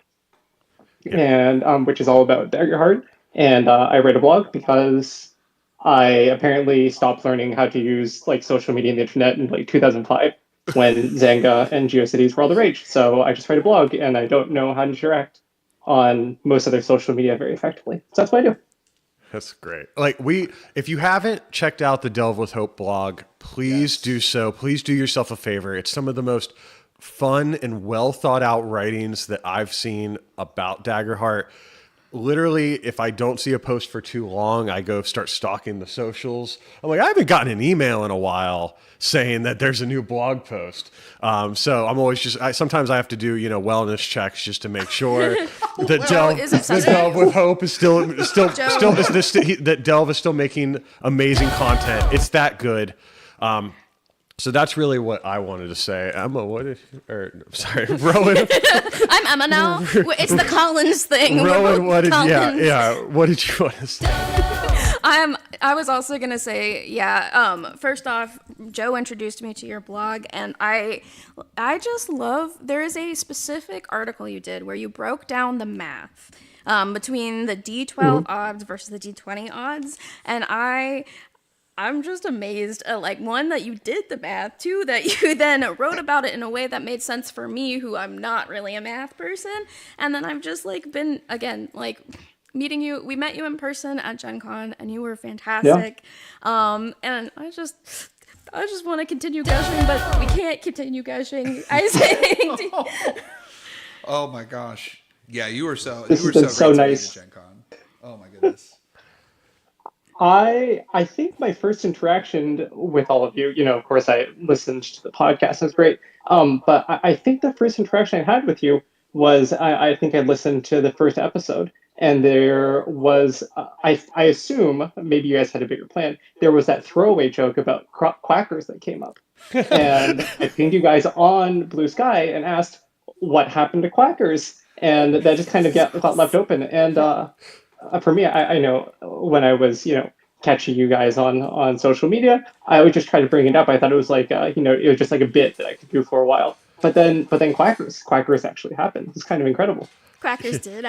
S8: and which is all about Daggerheart. And I write a blog because I apparently stopped learning how to use social media and the internet in 2005 when Zanga and GeoCities were all the rage. So I just write a blog, and I don't know how to interact on most other social media very effectively. So that's what I do.
S3: That's great. If you haven't checked out the Delve with Hope blog, please do so. Please do yourself a favor. It's some of the most fun and well thought out writings that I've seen about Daggerheart. literally, if I don't see a post for too long, I go start stalking the socials. I'm like, I haven't gotten an email in a while saying that there's a new blog post. So I'm always sometimes I have to do, wellness checks just to make sure that Delve with Hope is that Delve is still making amazing content. It's that good. So that's really what I wanted to say. Emma, Rowan.
S2: I'm Emma now. It's the Collins thing.
S3: Rowan, what did you want to say?
S2: I was also gonna say, first off, Joe introduced me to your blog, and I just love. There is a specific article you did where you broke down the math between the D12 odds versus the D20 odds, and I'm just amazed at, one, that you did the math, two, that you then wrote about it in a way that made sense for me, who I'm not really a math person. And then I've just been, again, meeting you. We met you in person at Gen Con, and you were fantastic. Yeah. And I just want to continue gushing, but we can't continue gushing. I think.
S1: Oh my gosh. Yeah, you were so
S8: nice
S1: at Gen Con. Oh my goodness.
S8: I think my first interaction with all of you, of course I listened to the podcast, that's great. But I think the first interaction I had with you was, I think I listened to the first episode, and there was, I assume, maybe you guys had a bigger plan, there was that throwaway joke about quackers that came up. And I pinged you guys on Blue Sky and asked, what happened to quackers? And that just kind of got left open. And for me, I know when I was, catching you guys on social media, I would just try to bring it up. I thought it was it was just like a bit that I could do for a while. But then quackers actually happened. It's kind of incredible.
S2: Quackers did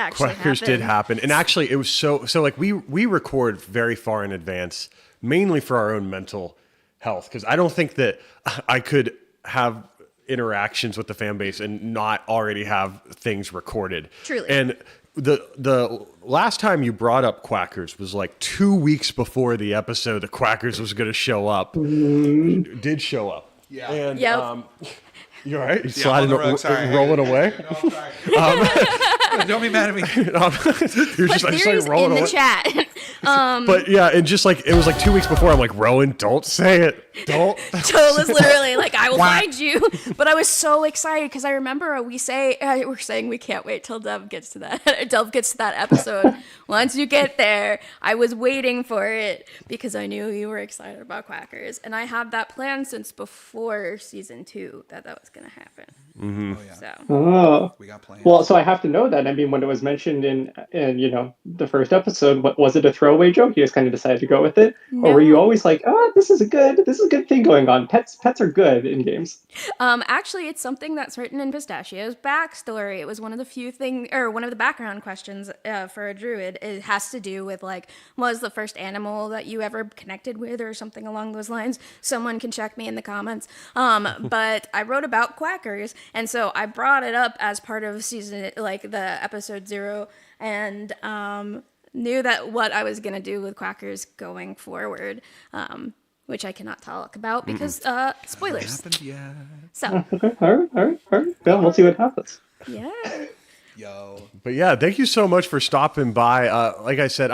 S2: happen.
S3: And actually, it was so we record very far in advance, mainly for our own mental health, because I don't think that I could have interactions with the fan base and not already have things recorded.
S2: Truly.
S3: And the last time you brought up Quackers was 2 weeks before the episode that Quackers was going to show up. It did show up.
S1: Yeah.
S3: And
S2: yep.
S3: You all right? You sliding, rolling away?
S1: No, don't be mad at me.
S3: You're just rolling
S2: in
S3: away.
S2: The chat.
S3: But yeah, and just it was 2 weeks before. I'm like, Rowan, don't say it. Don't.
S2: Joe was literally I will find you. But I was so excited because I remember we're saying we can't wait till Delve gets to that episode. Once you get there, I was waiting for it because I knew you were excited about Quackers, and I had that plan since before season 2 that was going to happen.
S3: Mm-hmm.
S1: Oh, yeah.
S2: So
S1: we got plans.
S8: Well, so I have to know that. I mean, when it was mentioned in the first episode, was it a throwaway joke? You just kind of decided to go with it, or were you always this is a good thing going on? Pets are good in games.
S2: Actually, it's something that's written in Pistachio's backstory. It was one of the few things, or one of the background questions for a druid. It has to do with was the first animal that you ever connected with, or something along those lines. Someone can check me in the comments. But I wrote about quackers, and so I brought it up as part of season, the episode 0, and knew that what I was gonna do with quackers going forward. Which I cannot talk about because spoilers.
S1: Happened yet.
S2: So.
S8: Okay. All right. Well, we'll see what happens.
S2: Yeah.
S1: Yo.
S3: But yeah, thank you so much for stopping by. Like I said,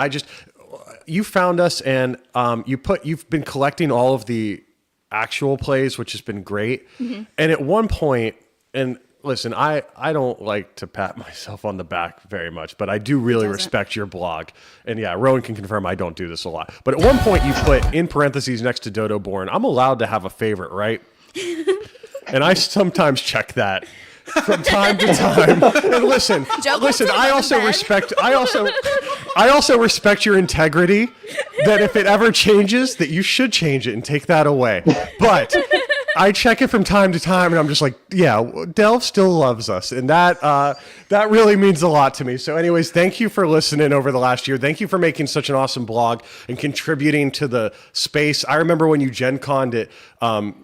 S3: you found us, and you've been collecting all of the actual plays, which has been great. Mm-hmm. And at one point, and listen, I don't like to pat myself on the back very much, but I do really respect your blog. And yeah, Rowan can confirm I don't do this a lot. But at one point you put in parentheses next to Dodoborne, I'm allowed to have a favorite, right? And I sometimes check that from time to time. And listen, I also respect your integrity, that if it ever changes, that you should change it and take that away. But I check it from time to time, and I'm just Delve still loves us, and that really means a lot to me. So anyways, thank you for listening over the last year. Thank you for making such an awesome blog and contributing to the space. I remember when you Gen Conned it, or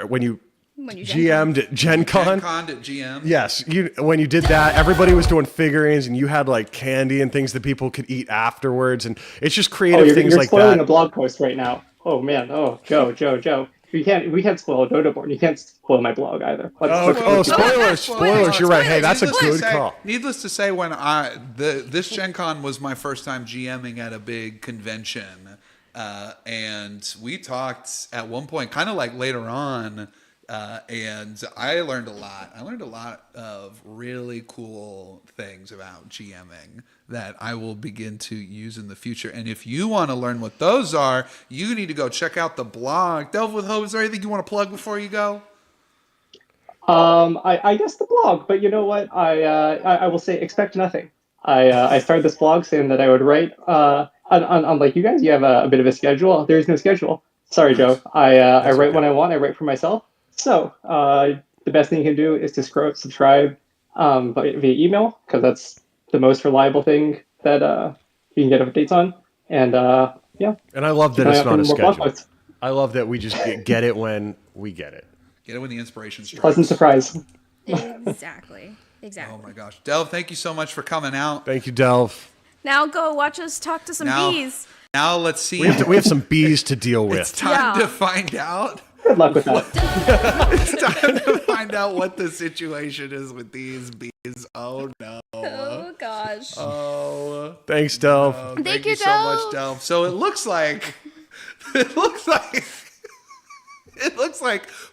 S3: when you GM'd at Gen Con.
S1: Gen Con at GM.
S3: Yes, when you did that, everybody was doing figurines, and you had candy and things that people could eat afterwards, and it's just creative things
S8: you're
S3: like
S8: spoiling
S3: that.
S8: a blog post right now. Oh man, Joe. we can't spoil Dodoborne. You can't spoil my blog either.
S3: Spoilers! You're right. Hey, that's a good call.
S1: Needless to say, when this Gen Con was my first time GMing at a big convention, and we talked at one point, kind of like later on, and I learned a lot. I learned a lot of really cool things about GMing that I will begin to use in the future. And if you want to learn what those are, you need to go check out the blog. Delve with Hope, is there anything you want to plug before you go?
S8: I guess the blog, but you know what? I will say expect nothing. I started this blog saying that I would write. Unlike you guys, you have a bit of a schedule. There is no schedule. Sorry, Joe. I write when I want. I write for myself. So the best thing you can do is to subscribe via email, because that's the most reliable thing that you can get updates on. And yeah.
S3: And I love that it's not a schedule. I love that we just get it when we get it.
S1: Get it when the inspiration strikes.
S8: Pleasant surprise.
S2: Exactly.
S1: Oh my gosh. Delve, thank you so much for coming out.
S3: Thank you, Delve.
S2: Now go watch us talk to some bees.
S1: Now let's see.
S3: We have some bees to deal with.
S1: It's time to find out.
S8: Good luck with that.
S1: It's time to find out what the situation is with these bees. Oh no.
S2: Oh gosh.
S1: Oh.
S3: Thanks, Delve.
S1: Thank you so much, Delve. So it looks like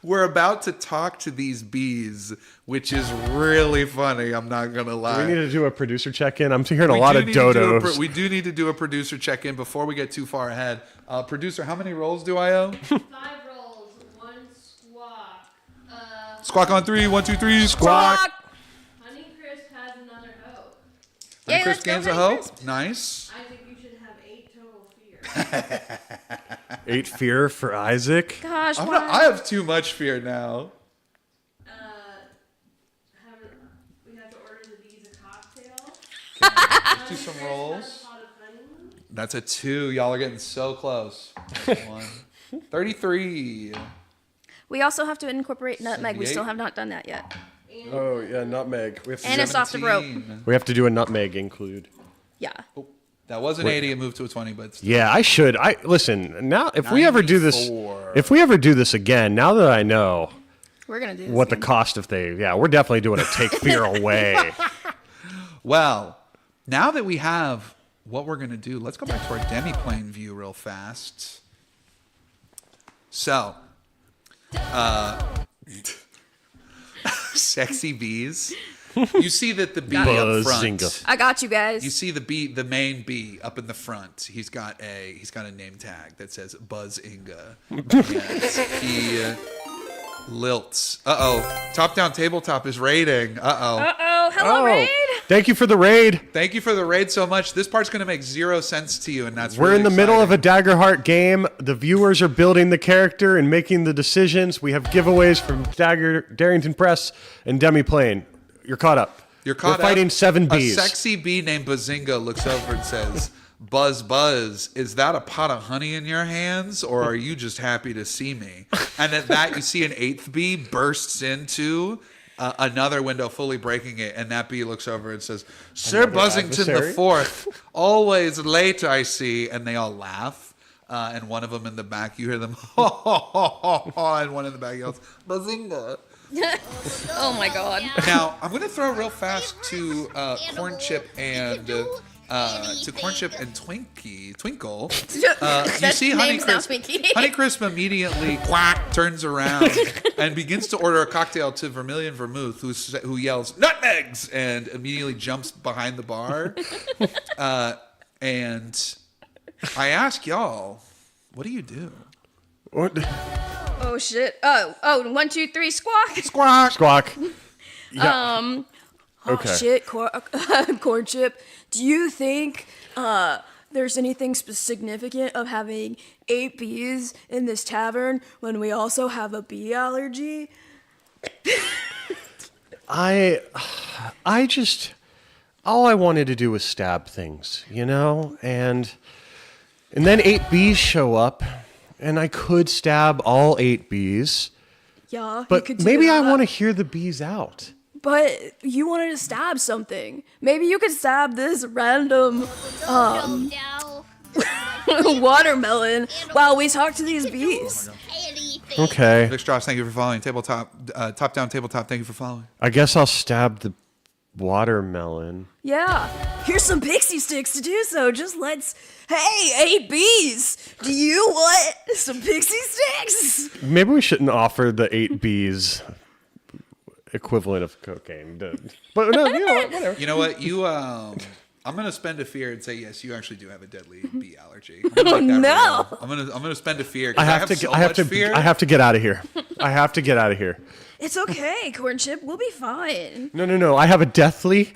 S1: we're about to talk to these bees, which is really funny. I'm not going to lie.
S3: Do we need to do a producer check-in? I'm hearing a lot of dodos.
S1: We do need to do a producer check-in before we get too far ahead. Producer, how many rolls do I owe?
S7: 5 rolls, 1 squawk.
S1: Squawk on 3, 1, 2, 3, squawk.
S7: Honey Crisp has another hope.
S1: Honey Crisp gains a hope. Nice.
S7: I think you should have 8 total fear.
S3: 8 fear for Isaac.
S2: Gosh,
S1: I have too much fear now.
S7: We have to order the bees a cocktail.
S1: Let's do some rolls. That's a 2. Y'all are getting so close. 1. 33.
S2: We also have to incorporate nutmeg. We still have not done that yet.
S3: Oh, yeah, nutmeg. We have to
S2: And a soft rope.
S3: We have to do a nutmeg include.
S2: Yeah.
S1: Oh, that was an 80. It moved to a 20, but
S3: yeah, I should. Listen, now if we ever do this again, now that I know
S2: we're gonna do
S3: what the cost of things, we're definitely doing a take fear away.
S1: Well, now that we have what we're gonna do, let's go back to our demi-plane view real fast. So, sexy bees. You see that the bee up front.
S2: I got you guys.
S1: You see the main bee up in the front. He's got a name tag that says Buzz Inga. And he lilts. Top Down Tabletop is raiding.
S2: Hello, raid.
S3: Thank you for the raid.
S1: Thank you for the raid so much. This part's going to make 0 sense to you, and that's
S3: we're
S1: really
S3: in the middle of a Daggerheart game. The viewers are building the character and making the decisions. We have giveaways from Darrington Press and Demiplane. You're caught up.
S1: You're caught up.
S3: We're fighting 7 bees.
S1: A sexy bee named Bazinga looks over and says, Buzz, Buzz, is that a pot of honey in your hands, or are you just happy to see me? And at that, you see an 8th bee bursts into another window, fully breaking it, and that bee looks over and says, Sir Buzzington the 4th, always late, I see. And they all laugh. And one of them in the back, you hear them, and one in the back yells, Bazinga.
S2: Oh my god.
S1: Now, I'm going to throw real fast to Corn Chip and Twinkle. You see Honey Crisp immediately turns around and begins to order a cocktail to Vermilion Vermouth, who yells nutmegs and immediately jumps behind the bar. And I ask y'all, what do you do?
S3: What?
S2: Oh shit! Oh! 1, 2, 3, squawk!
S1: Squawk!
S3: Squawk!
S2: Yeah.
S3: Okay.
S2: Oh shit, Corn Chip. Do you think there's anything significant of having 8 bees in this tavern when we also have a bee allergy?
S3: I just all I wanted to do was stab things, and then 8 bees show up. And I could stab all 8 bees.
S2: Yeah,
S3: but
S2: you could
S3: maybe
S2: that.
S3: I want to hear the bees out.
S2: But you wanted to stab something. Maybe you could stab this random watermelon while we talk to these bees.
S3: Okay.
S1: Vic Strauss, thank you for following. Tabletop, top down tabletop, thank you for following.
S3: I guess I'll stab the watermelon.
S10: Yeah, here's some pixie sticks to do so. Just let's. Hey, 8Bs! Do you want some pixie sticks?
S3: Maybe we shouldn't offer the 8Bs equivalent of cocaine. But no, you know what? Whatever.
S1: You know what? I'm gonna spend a fear and say yes. You actually do have a deadly bee allergy. Oh
S10: no!
S1: I'm gonna spend a fear.
S3: I have to get out of here. I have to get out of here.
S10: It's okay, Corn Chip. We'll be fine.
S3: No. I have a deathly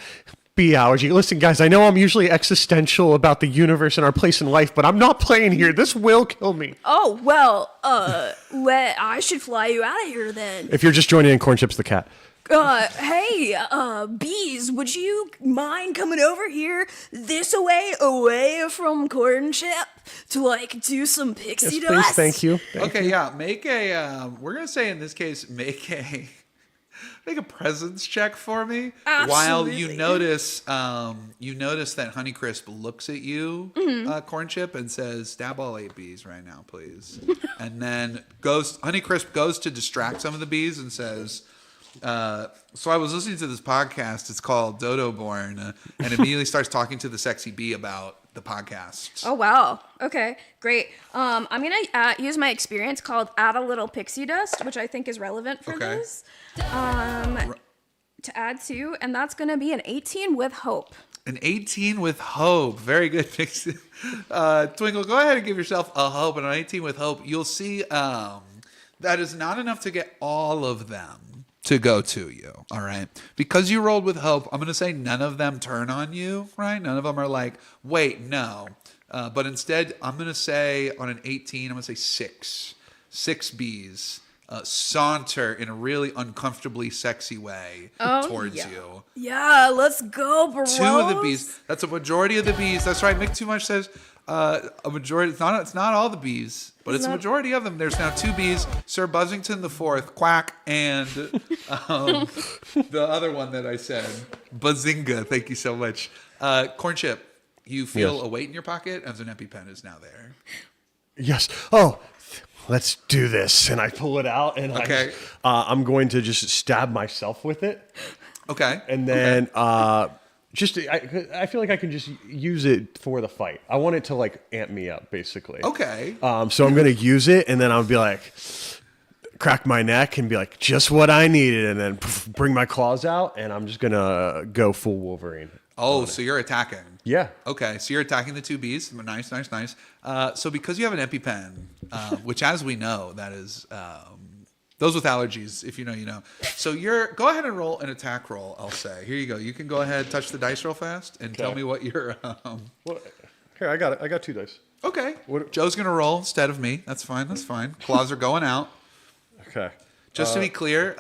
S3: bee allergy. Listen, guys, I know I'm usually existential about the universe and our place in life, but I'm not playing here. This will kill me.
S10: Oh, well, I should fly you out of here then.
S3: If you're just joining in, Corn Chip's the cat.
S10: Hey, bees, would you mind coming over here away from Corn Chip to, like, do some pixie
S3: Yes,
S10: dust?
S3: please, thank you.
S1: Okay, yeah. Make a. We're gonna say in this case, make a presence check for me.
S10: Absolutely.
S1: While you notice that Honeycrisp looks at you, Corn Chip, and says, "Stab all 8 bees right now, please." And then Honeycrisp goes to distract some of the bees and says. So I was listening to this podcast. It's called Dodoborne, and immediately starts talking to the sexy bee about the podcast.
S2: Oh, wow. Okay, great. I'm going to use my experience called Add a Little Pixie Dust, which I think is relevant for this. To add to, and that's going to be an 18 with hope.
S1: An 18 with hope. Very good, Pixie. Twinkle, go ahead and give yourself a hope. And an 18 with hope, you'll see that is not enough to get all of them to go to you, all right? Because you rolled with hope, I'm going to say none of them turn on you, right? None of them are like, wait, no. But instead, I'm going to say on an 18, I'm going to say 6. 6 bees saunter in a really uncomfortably sexy way towards you.
S10: Yeah, let's go, bros.
S1: 2 of the bees. That's a majority of the bees. That's right. Mick Too Much says a majority. It's not all the bees, but it's a majority of them. There's now 2 bees. Sir Buzzington the 4th, Quack, and the other one that I said, Bazinga. Thank you so much. Corn Chip, you feel a weight in your pocket as an EpiPen is now there.
S3: Yes. Oh, let's do this. And I pull it out, and I'm going to just stab myself with it.
S1: Okay.
S3: And then I feel like I can just use it for the fight. I want it to like amp me up, basically.
S1: Okay.
S3: So I'm going to use it, and then I'll be like, crack my neck and be like, just what I needed, and then bring my claws out, and I'm just going to go full Wolverine.
S1: Oh, so you're attacking.
S3: Yeah.
S1: Okay, so you're attacking the 2 bees. Nice. So because you have an EpiPen, which as we know, that is... those with allergies, if you know, you know. So go ahead and roll an attack roll, I'll say. Here you go. You can go ahead, touch the dice real fast, and tell me what your...
S3: Here, I got it. I got 2 dice.
S1: Okay. Joe's going to roll instead of me. That's fine. Claws are going out.
S3: Okay.
S1: Just to be clear,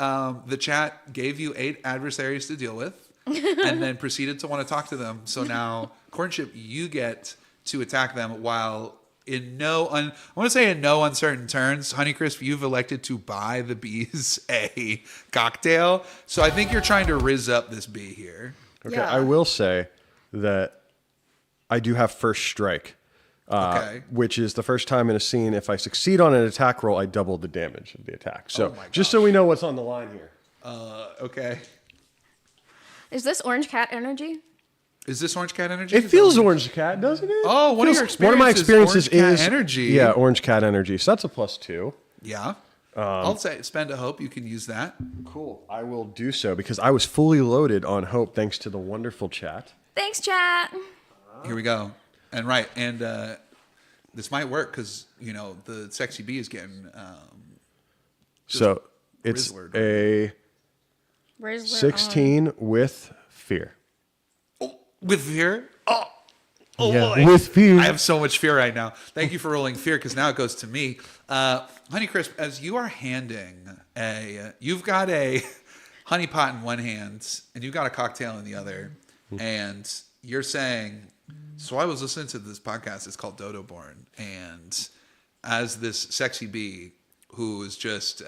S1: the chat gave you 8 adversaries to deal with and then proceeded to want to talk to them. So now, Corn Chip, you get to attack them while... I want to say in no uncertain terms, Honeycrisp, you've elected to buy the bees a cocktail. So I think you're trying to rizz up this bee here.
S3: Okay, I will say that I do have first strike, which is the first time in a scene, if I succeed on an attack roll, I double the damage of the attack. So just so we know what's on the line here.
S1: Okay.
S2: Is this Orange Cat energy?
S1: Is this Orange Cat energy?
S3: It feels Orange Cat, doesn't it?
S1: Oh, one of my experiences
S3: is
S1: energy.
S3: Yeah, Orange Cat energy. So that's a +2.
S1: Yeah. I'll say spend a hope. You can use that.
S3: Cool. I will do so because I was fully loaded on hope thanks to the wonderful chat.
S2: Thanks, chat.
S1: Here we go. And this might work because the sexy bee is getting.
S3: So it's a 16 with fear.
S1: With fear? Oh,
S3: yeah, with fear.
S1: I have so much fear right now. Thank you for rolling fear because now it goes to me. Honeycrisp, as you are handing you've got a honey pot in one hand and you've got a cocktail in the other, and you're saying, so I was listening to this podcast, it's called Dodoborne, and as this sexy bee who is just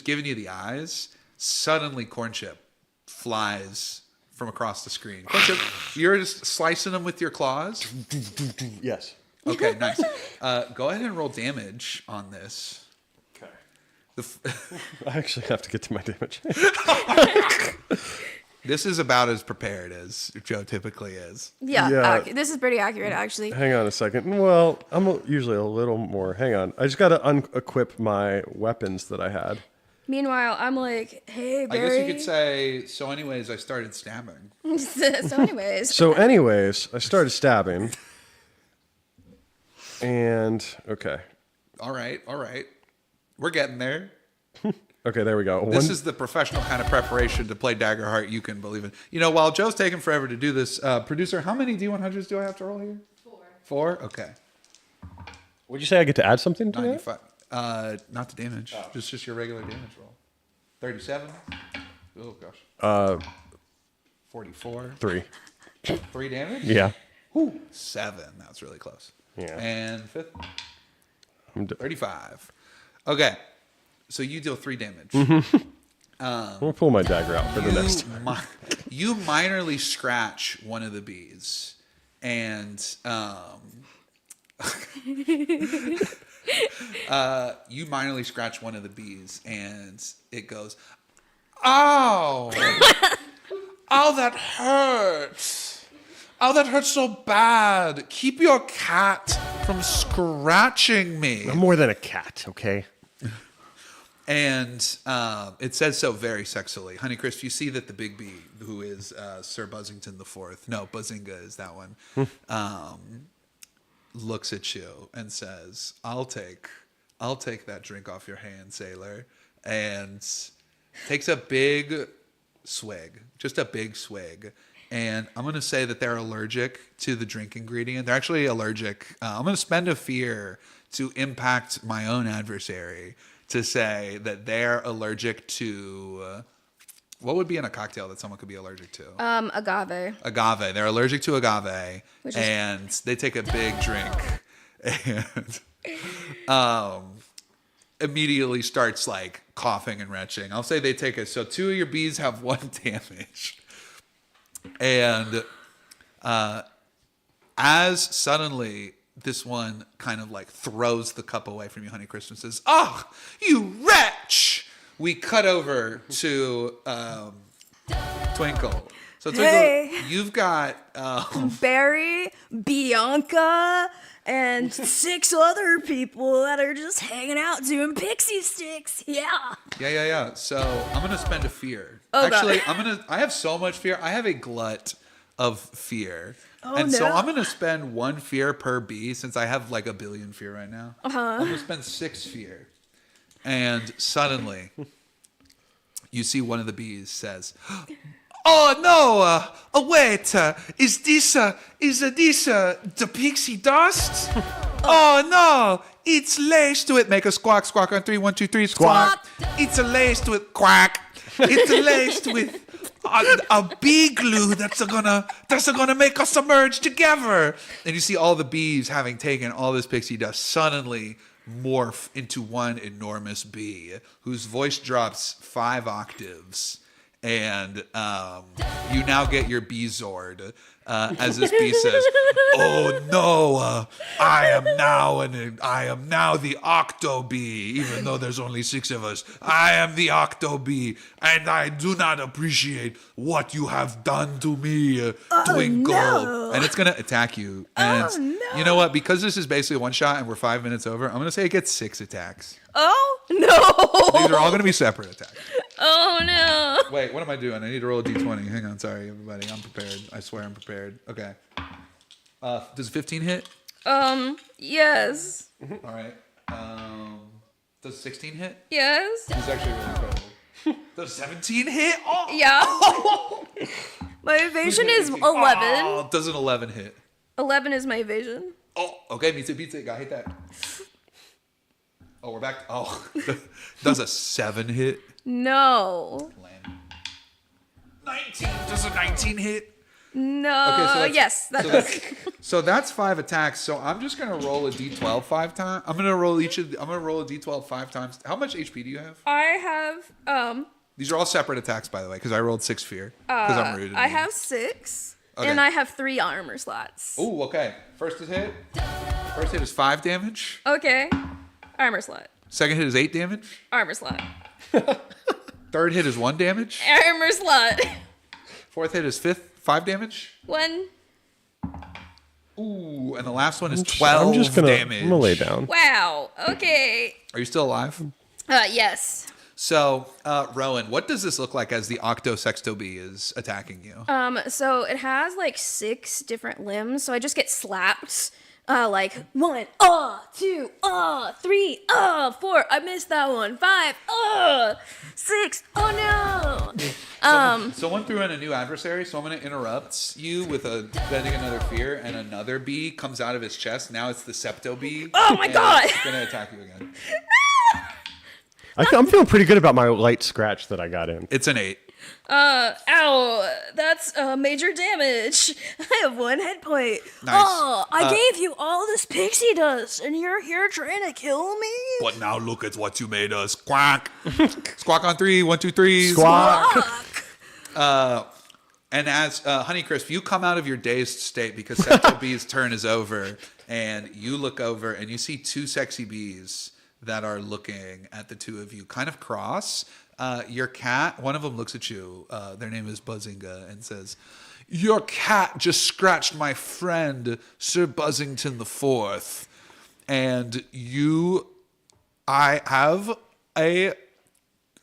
S1: giving you the eyes, suddenly Corn Chip flies from across the screen. Corn Chip, you're just slicing them with your claws?
S3: Yes.
S1: Okay, nice. Go ahead and roll damage on this.
S3: Okay.
S1: The
S3: I actually have to get to my damage.
S1: This is about as prepared as Joe typically is.
S10: Yeah. This is pretty accurate, actually.
S3: Hang on a second. Well, I'm usually a little more. Hang on. I just got to unequip my weapons that I had.
S2: Meanwhile, I'm like, hey, Barry.
S1: I guess you could say, so anyways, I started stabbing.
S2: So
S3: anyways, I started stabbing. And, okay.
S1: All right. We're getting there.
S3: Okay, there we go.
S1: This is the professional kind of preparation to play Daggerheart you can believe in. You know, while Joe's taking forever to do this, producer, how many D100s do I have to roll here? 4. Okay.
S3: Would you say I get to add something to
S1: 95. Not the damage. Just your regular damage roll. 37. Oh, gosh. 44.
S3: 3.
S1: 3 damage?
S3: Yeah.
S1: Ooh, 7. That's really close.
S3: Yeah.
S1: And 5th? 35. Okay. So you deal 3 damage.
S3: I'm going to pull my dagger out for the next time.
S1: You minorly scratch one of the bees. And you minorly scratch one of the bees. And it goes, ow! Oh, that hurts. Oh, that hurts so bad. Keep your cat from scratching me.
S3: I'm more than a cat, okay?
S1: And it says so very sexily. Honeycrisp, you see that the big bee, who is Sir Buzzington the Fourth, no, Buzzinga is that one, looks at you and says, I'll take that drink off your hand, sailor, and takes a big swig, just a big swig. And I'm going to say that they're allergic to the drink ingredient. They're actually allergic. I'm going to spend a fear to impact my own adversary to say that they're allergic to what would be in a cocktail that someone could be allergic to?
S2: Agave.
S1: Agave. They're allergic to agave, and they take a big drink and immediately starts like coughing and retching. I'll say they take it. So 2 of your bees have 1 damage, and as suddenly this one kind of like throws the cup away from you, Honeycrisp, and says, "Oh, you wretch!" We cut over to Twinkle. So Twinkle,
S10: Hey.
S1: you've got
S10: Barry, Bianca, and 6 other people that are just hanging out doing pixie sticks. Yeah.
S1: Yeah. So I'm gonna spend a fear.
S10: Oh,
S1: Actually,
S10: God.
S1: I have so much fear. I have a glut of fear.
S10: Oh,
S1: and so
S10: no.
S1: I'm gonna spend 1 fear per bee since I have like 1 billion fear right now. I'm gonna spend 6 fear. And suddenly you see one of the bees says, "Oh no! Wait! Is this the pixie dust? Oh no! It's laced with make a squawk on 3, 1, 2, 3 squawk. It's laced with quack. It's laced with a bee glue that's gonna make us emerge together." And you see all the bees, having taken all this pixie dust, suddenly morph into one enormous bee whose voice drops 5 octaves. And you now get your bee Zord as this bee says, "Oh no, I am now the Octo Bee, even though there's only 6 of us. I am the Octo Bee, and I do not appreciate what you have done to me, Twinkle."
S10: no.
S1: And it's gonna attack you. And you know what? Because this is basically one shot and we're 5 minutes over, I'm gonna say it gets 6 attacks.
S10: Oh, no.
S1: These are all gonna be separate attacks.
S2: Oh no.
S1: Wait, what am I doing? I need to roll a d20. Hang on, sorry, everybody. I'm prepared. I swear I'm prepared. Okay. Does 15 hit?
S2: Yes.
S1: All right. Does 16 hit?
S2: Yes.
S1: He's actually really incredible. Does 17 hit? Oh!
S2: Yeah. My evasion is 11.
S1: Oh, does an 11 hit?
S2: 11 is my evasion.
S1: Oh, okay, me too. Gotta hit that. Oh, we're back. Oh, does a 7 hit?
S2: No.
S1: 19. Does a 19 hit?
S2: No.
S1: Okay, so that's-
S2: yes, that
S1: so
S2: does.
S1: So that's 5 attacks. So I'm just gonna roll a d12 5 times. I'm gonna roll a d12 5 times. How much HP do you have?
S2: I have
S1: These are all separate attacks, by the way, because I rolled 6 fear. Because I'm rude.
S2: I have 6
S1: Okay.
S2: and I have 3 armor slots.
S1: Ooh, okay. First hit. First hit is 5 damage.
S2: Okay. Armor slot.
S1: Second hit is 8 damage.
S2: Armor slot.
S1: Third hit is 1 damage.
S2: Armor slot.
S1: Fourth hit is 5 damage.
S2: 1.
S1: Ooh, and the last one is 12 damage.
S3: I'm gonna lay down.
S2: Wow. Okay.
S1: Are you still alive?
S2: Yes.
S1: So, Rowan, what does this look like as the Octosexto Bee is attacking you?
S2: So it has like 6 different limbs, so I just get slapped. Like 1, 2, 3, 4. I missed that one. 5, 6. Oh no.
S1: Someone threw in a new adversary, so I'm going to interrupt you with a bending another fear, and another bee comes out of his chest. Now it's the Septo Bee.
S2: Oh my god!
S1: It's going to attack you again.
S3: I'm feeling pretty good about my light scratch that I got in.
S1: It's an 8.
S2: Ow, that's major damage. I have 1 hit point.
S1: Nice.
S10: Oh, I gave you all this pixie dust, and you're here trying to kill me?
S1: But now look at what you made us. Quack. Squawk on 3. 1, 2, 3.
S3: Squawk.
S1: And as Honeycrisp, you come out of your dazed state because Septo Bee's turn is over, and you look over and you see 2 sexy bees that are looking at the two of you, kind of cross. Your cat, one of them looks at you. Their name is Buzzinga, and says, "Your cat just scratched my friend, Sir Buzzington the Fourth, and I have a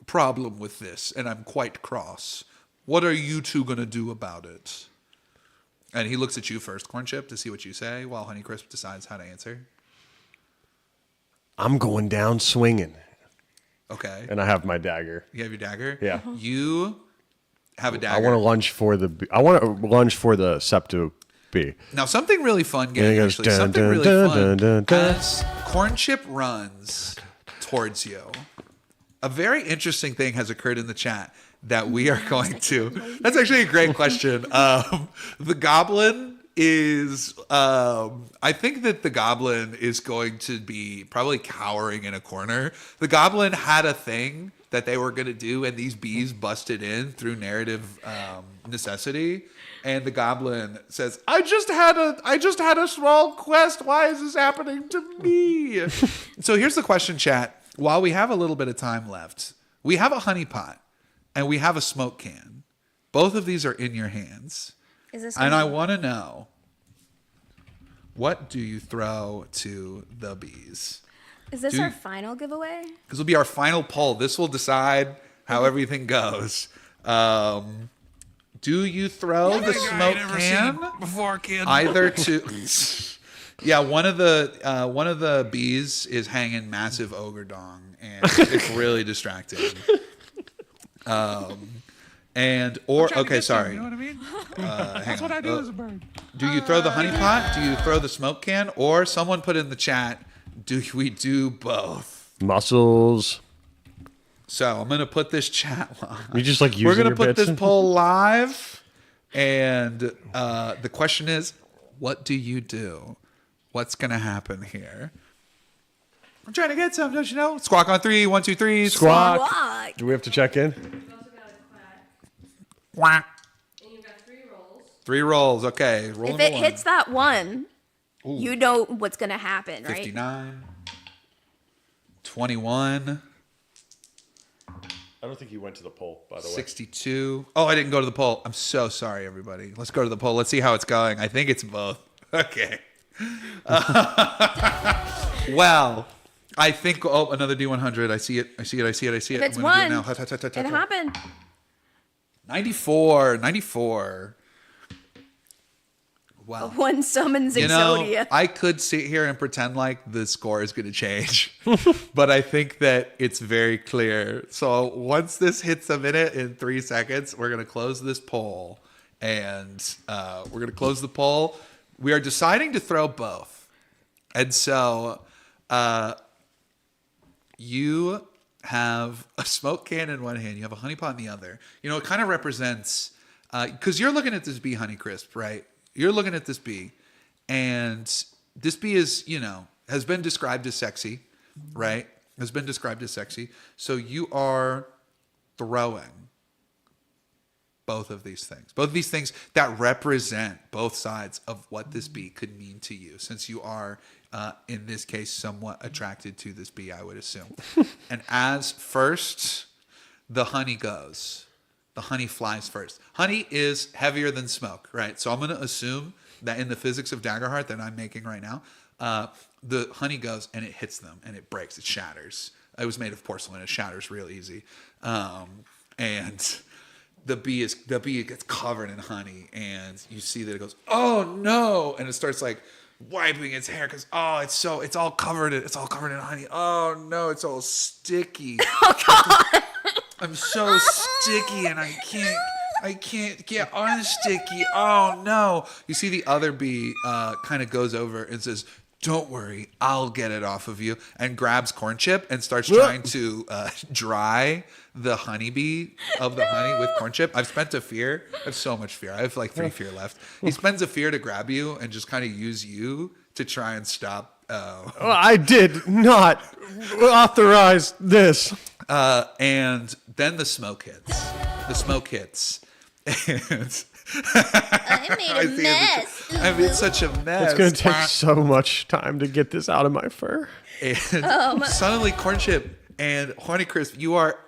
S1: problem with this, and I'm quite cross. What are you two gonna do about it?" And he looks at you first, Cornchip, to see what you say, while Honeycrisp decides how to answer.
S3: I'm going down swinging.
S1: Okay.
S3: And I have my dagger.
S1: You have your dagger?
S3: Yeah.
S1: You have a dagger.
S3: I want to lunge for the Septo Bee.
S1: Now, something really fun,
S3: Yeah, it
S1: gang,
S3: goes
S1: actually.
S3: dun,
S1: Something
S3: dun,
S1: really
S3: dun,
S1: fun.
S3: dun, dun, dun.
S1: As Cornchip runs towards you, a very interesting thing has occurred in the chat that we are going to... That's actually a great question. The goblin is... I think that the goblin is going to be probably cowering in a corner. The goblin had a thing that they were going to do, and these bees busted in through narrative necessity. And the goblin says, I just had a small quest. Why is this happening to me? So here's the question, chat. While we have a little bit of time left, we have a honey pot and we have a smoke can. Both of these are in your hands.
S2: Is this
S1: And I want to know, what do you throw to the bees?
S2: Is this our final giveaway?
S1: This will be our final poll. This will decide how everything goes. Do you throw the smoke can
S11: before, kid?
S1: either to? Yeah, one of the bees is hanging massive ogre dong, and it's really distracting. Okay, sorry.
S11: You know what I mean?
S1: Hang
S11: That's
S1: on.
S11: what I do as a bird.
S1: Do you throw the honey pot? Do you throw the smoke can? Or someone put in the chat, do we do both?
S3: Muscles.
S1: So I'm gonna put this chat live.
S3: You just like using
S1: We're gonna
S3: your
S1: put
S3: bits?
S1: this poll live, and the question is, what do you do? What's gonna happen here? I'm trying to get some, don't you know? Squawk on 3, 1, 2, 3.
S3: Squawk.
S10: Squawk.
S3: Do we have to check in?
S7: You've also got a quack.
S1: Quack.
S7: And you've got 3 rolls.
S1: 3 rolls. Okay. Roll
S2: If
S1: number
S2: it
S1: 1.
S2: hits that one, you know what's gonna happen, right?
S1: 59. 21.
S3: I don't think you went to the poll, by the way.
S1: 62. Oh, I didn't go to the poll. I'm so sorry, everybody. Let's go to the poll. Let's see how it's going. I think it's both. Okay. Well, I think. Oh, another D100. I see it. I see it. I see it. I see it.
S2: If it's
S1: I'm gonna
S2: one,
S1: do it now. Hut, hut, hut, hut,
S2: it
S1: hut.
S2: happened.
S1: 94. 94. Wow.
S2: One summons
S1: You know,
S2: Exodia.
S1: I could sit here and pretend like the score is going to change, but I think that it's very clear. So once this hits a minute in 3 seconds, we're going to close this poll, and we're going to close the poll. We are deciding to throw both, and so you have a smoke can in one hand, you have a honey pot in the other. You know, it kind of represents because you're looking at this bee, Honeycrisp, right? You're looking at this bee, and this bee is, you know, has been described as sexy, right? Has been described as sexy. So you are throwing both of these things. Both of these things that represent both sides of what this bee could mean to you, since you are, in this case, somewhat attracted to this bee, I would assume. And as first, the honey goes. The honey flies first. Honey is heavier than smoke, right? So I'm going to assume that in the physics of Daggerheart that I'm making right now, the honey goes and it hits them and it breaks, it shatters. It was made of porcelain. It shatters real easy. And the bee gets covered in honey, and you see that it goes, oh no, and it starts like wiping its hair because it's all covered in honey. Oh no, it's all sticky. Oh god, I'm so sticky and I can't get unsticky. Oh no. You see the other bee kind of goes over and says, don't worry, I'll get it off of you, and grabs Corn Chip and starts trying to dry the honeybee of the honey with Corn Chip. I've spent a fear. I have so much fear. I have like 3 fear left. He spends a fear to grab you and just kind of use you to try and stop.
S3: I did not authorize this.
S1: And then the smoke hits. And
S9: I made a mess.
S1: I made such a mess.
S3: It's going to take so much time to get this out of my fur.
S1: And suddenly, Corn Chip and Honeycrisp, you are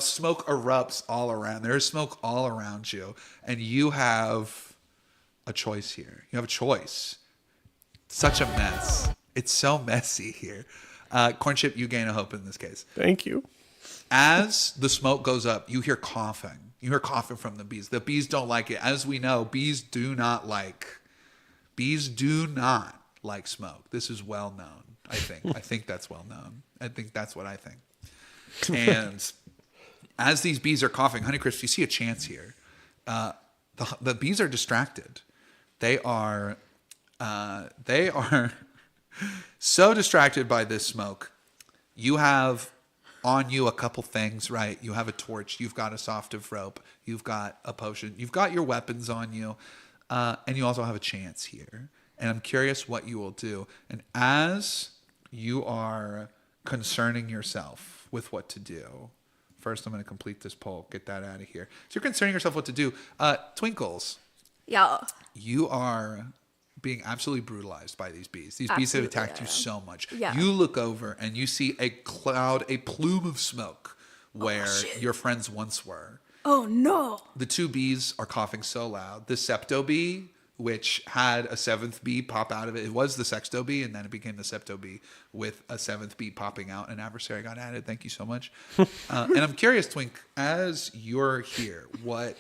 S1: smoke erupts all around. There's smoke all around you, and you have a choice here. You have a choice. Such a mess. It's so messy here. Corn Chip, you gain a hope in this case.
S3: Thank you.
S1: As the smoke goes up, you hear coughing. You hear coughing from the bees. The bees don't like it. As we know, bees do not like smoke. This is well known, I think. I think that's well known. I think that's what I think. And as these bees are coughing, Honeycrisp, you see a chance here. The bees are distracted. They are so distracted by this smoke. You have on you a couple things, right? You have a torch, you've got a soft of rope, you've got a potion, you've got your weapons on you, and you also have a chance here. And I'm curious what you will do. And as you are concerning yourself with what to do, first I'm going to complete this poll, get that out of here. So you're concerning yourself what to do. Twinkles.
S2: Yeah.
S1: You are being absolutely brutalized by these bees. These bees have attacked you so much.
S2: Yeah.
S1: You look over and you see a plume of smoke where your friends once were.
S10: Oh no.
S1: The 2 bees are coughing so loud. The septo bee, which had a 7th bee pop out of it. It was the sexto bee, and then it became the septo bee with a 7th bee popping out. An adversary got added. Thank you so much. And I'm curious, Twink, as you're here, what...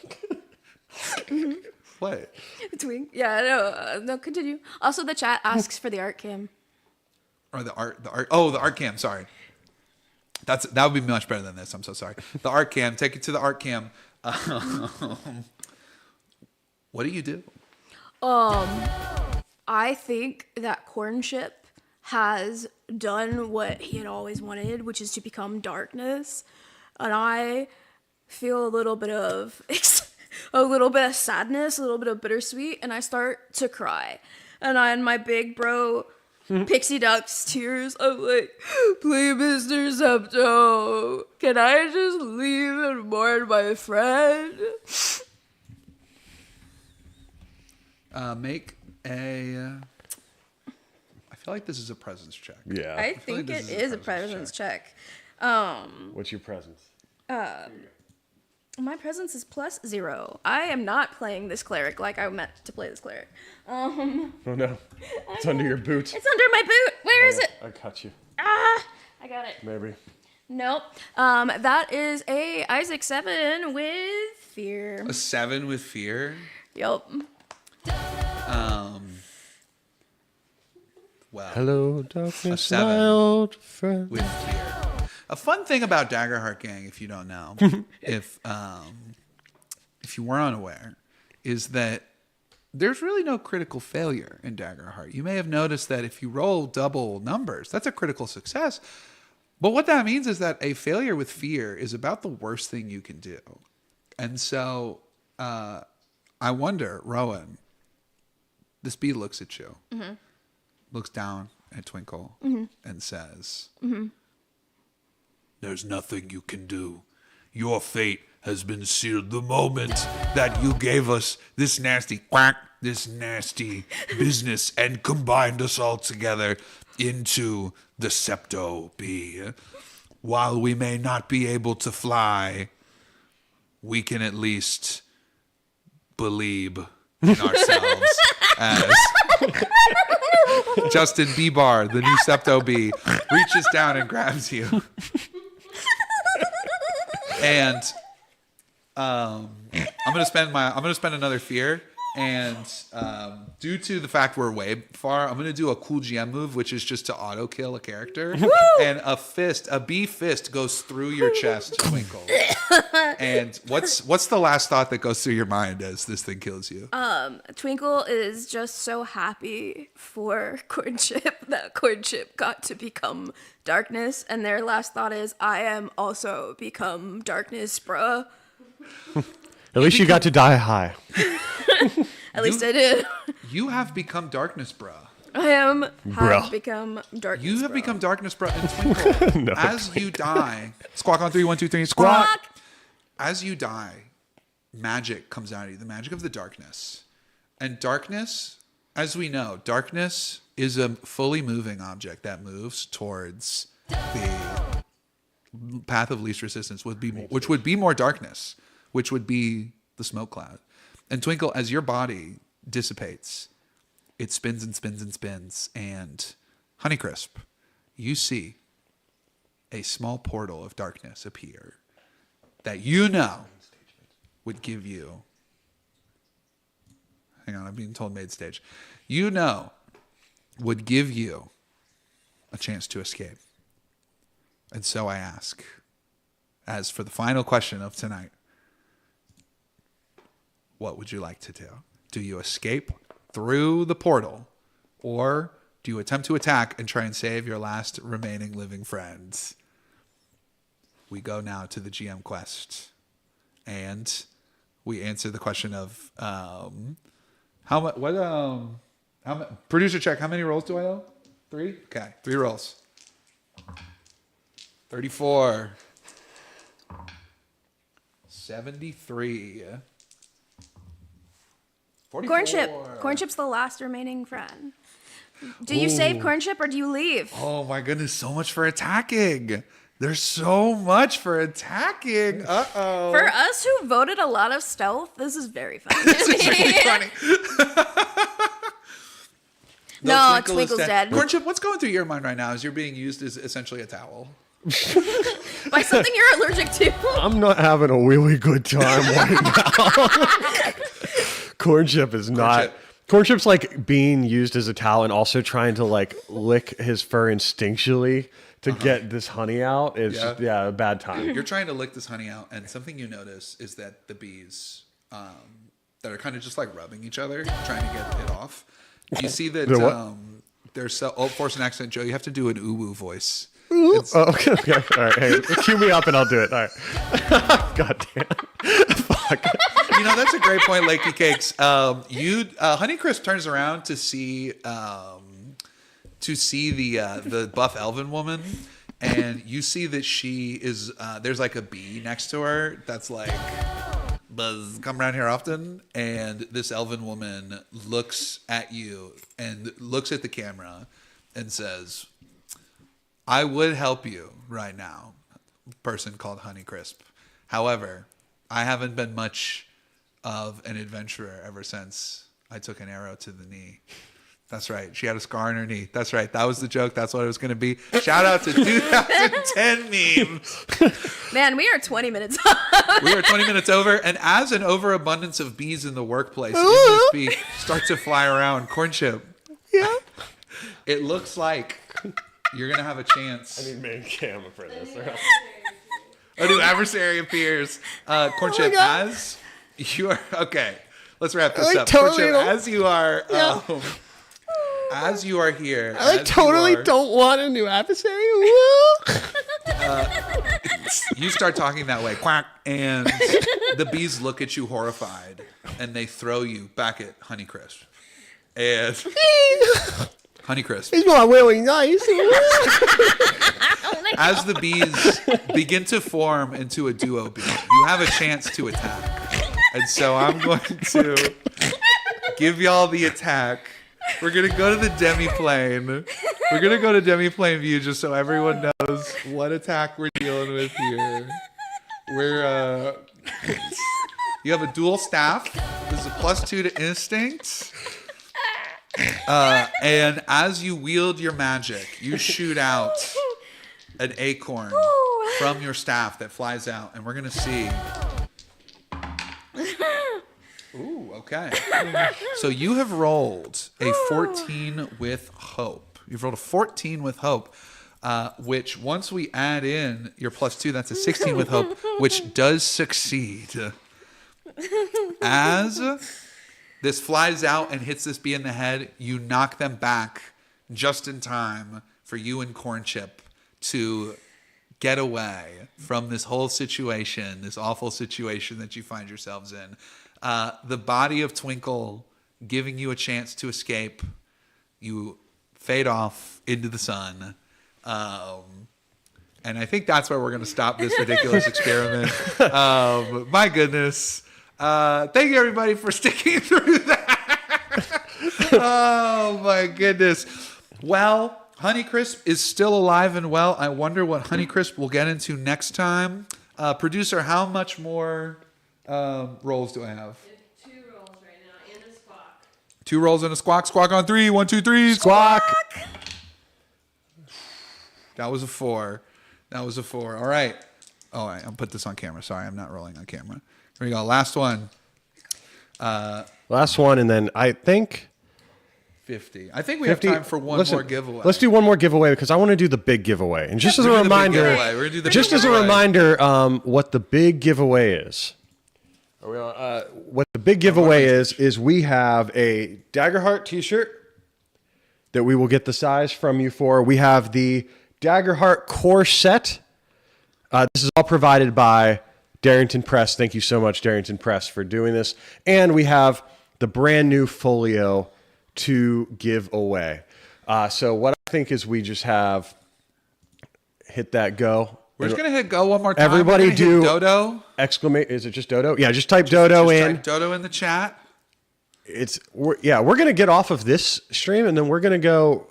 S1: What?
S2: Twink. Yeah, no, continue. Also, the chat asks for the art cam.
S1: Or the art. Oh, the art cam. Sorry. That would be much better than this. I'm so sorry. The art cam. Take it to the art cam. What do you do?
S2: I think that Corn Chip has done what he had always wanted, which is to become darkness, and I feel a little bit of sadness, a little bit of bittersweet, and I start to cry. And my big bro pixie ducks tears. I'm like, please, Mr. Septo, can I just leave and mourn my friend?
S1: Make a... I feel like this is a presence check.
S3: Yeah.
S2: I think
S1: like
S2: it is a presence check.
S3: What's your presence?
S2: My presence is +0. I am not playing this cleric like I meant to play this cleric.
S3: Oh no. It's under your boot.
S2: It's under my boot. Where is it?
S3: I cut you.
S2: Ah, I got it.
S3: Maybe.
S2: Nope. That is a Isaac 7 with fear.
S1: A 7 with fear?
S2: Yup.
S1: Well.
S3: Hello, darkness,
S1: 7
S3: my old friend.
S1: with fear. A fun thing about Daggerheart Gang, if you don't know, if you were unaware, is that there's really no critical failure in Daggerheart. You may have noticed that if you roll double numbers, that's a critical success. But what that means is that a failure with fear is about the worst thing you can do. And so I wonder, Rowan, this bee looks at you, looks down at Twinkle, and says... There's nothing you can do. your fate has been sealed. The moment that you gave us this nasty quack, this nasty business, and combined us all together into the Septo Bee. While we may not be able to fly, we can at least believe in ourselves as Justin Bieber, the new Septo Bee, reaches down and grabs you. And I'm gonna spend another fear, and due to the fact we're way far, I'm gonna do a cool GM move, which is just to auto kill a character. And a bee fist goes through your chest, Twinkle. And what's the last thought that goes through your mind as this thing kills you?
S2: Twinkle is just so happy for Cornchip that Cornchip got to become darkness, and their last thought is, I am also become darkness, bruh.
S3: At least you got to die high.
S2: At least I did.
S1: You have become darkness, bruh.
S2: Have become darkness.
S1: You have become darkness, bruh, and Twinkle.
S3: No,
S1: as you die, squawk on 3, 1, 2, 3,
S2: Squawk.
S1: As you die, magic comes out of you, the magic of the darkness. And darkness, as we know, darkness is a fully moving object that moves towards the path of least resistance, which would be more darkness, which would be the smoke cloud. And Twinkle, as your body dissipates, it spins and spins and spins. And Honeycrisp, you see a small portal of darkness appear that you know would give you... Hang on, I'm being told maid stage. You know would give you a chance to escape. And so I ask, as for the final question of tonight, what would you like to do? Do you escape through the portal, or do you attempt to attack and try and save your last remaining living friends? We go now to the GM quest, and we answer the question of how much. Producer check. How many rolls do I owe? 3. Okay, 3 rolls. 34. 73. 44.
S2: Cornchip. Cornchip's the last remaining friend. Do you save Cornchip or do you leave?
S1: Oh my goodness, so much for attacking. There's so much for attacking. Uh-oh.
S2: For us who voted a lot of stealth, this is very funny.
S1: This is really funny.
S2: No, Twinkle's dead.
S1: Cornchip, what's going through your mind right now as you're being used as essentially a towel?
S2: By something you're allergic to.
S3: I'm not having a really good time right now. Cornchip is not. Cornchip's like being used as a towel and also trying to like lick his fur instinctually to get this honey out. Is just, a bad time.
S1: You're trying to lick this honey out, and something you notice is that the bees that are kind of just like rubbing each other, trying to get it off. You see that there's force an accent, Joe. You have to do an uwu voice.
S3: Okay. All right. Hey, cue me up and I'll do it. All right. God damn. Fuck.
S1: You know, that's a great point, Lakey Cakes. Honeycrisp turns around to see the buff elven woman, and you see that she is there's like a bee next to her that's like, Buzz, come around here often. And this elven woman looks at you and looks at the camera and says, I would help you right now, person called Honeycrisp. However, I haven't been much of an adventurer ever since I took an arrow to the knee. That's right. She had a scar on her knee. That's right. That was the joke. That's what it was going to be. Shout out to 2010 memes.
S2: Man, we are 20 minutes
S1: We are 20 minutes over. And as an overabundance of bees in the workplace in this bee start to fly around, Cornchip.
S3: Yeah.
S1: It looks like you're going to have a chance.
S3: I need main camera for this.
S1: A new adversary appears. Cornchip, as you are... Okay, let's wrap this up. Cornchip, as you are... as you are here...
S3: I don't want a new adversary.
S1: You start talking that way. Quack. And the bees look at you horrified. And they throw you back at Honeycrisp. And... Honeycrisp.
S3: He's not really nice.
S2: Oh my
S1: as the bees begin to form into a duo bee, you have a chance to attack. And so I'm going to give y'all the attack. We're going to go to the demiplane. We're going to go to demiplane view just so everyone knows what attack we're dealing with here. You have a dual staff. This is a +2 to instinct. And as you wield your magic, you shoot out an acorn from your staff that flies out. And we're going to see. Ooh, okay. So you have rolled a 14 with hope. You've rolled a 14 with hope, which once we add in your +2, that's a 16 with hope, which does succeed. As this flies out and hits this bee in the head, you knock them back just in time for you and Cornchip to get away from this whole situation, this awful situation that you find yourselves in. The body of Twinkle giving you a chance to escape. You fade off into the sun. And I think that's where we're going to stop this ridiculous experiment. My goodness. Thank you, everybody, for sticking through that. Oh, my goodness. Well, Honeycrisp is still alive and well. I wonder what Honeycrisp will get into next time. Producer, how much more rolls do I have?
S7: 2 rolls right now and a squawk.
S1: 2 rolls and a squawk. Squawk on 3. 1, 2, 3. Squawk. That was a 4. All right. Oh, I'll put this on camera. Sorry, I'm not rolling on camera. Here we go. Last one.
S3: Last one, and then I think
S1: 50. I think we have time for one more giveaway.
S3: Let's do one more giveaway because I want to do the big giveaway. And just as a reminder, what the big giveaway is. What the big giveaway is we have a Daggerheart t-shirt that we will get the size from you for. We have the Daggerheart core set. This is all provided by Darrington Press. Thank you so much, Darrington Press, for doing this. And we have the brand new folio to give away. So what I think is we just have hit that go.
S1: We're just going to hit go one more time.
S3: Everybody do
S1: Dodo.
S3: Is it just Dodo? Yeah, just type Dodo in.
S1: Type Dodo in the chat.
S3: We're going to get off of this stream and then we're going to go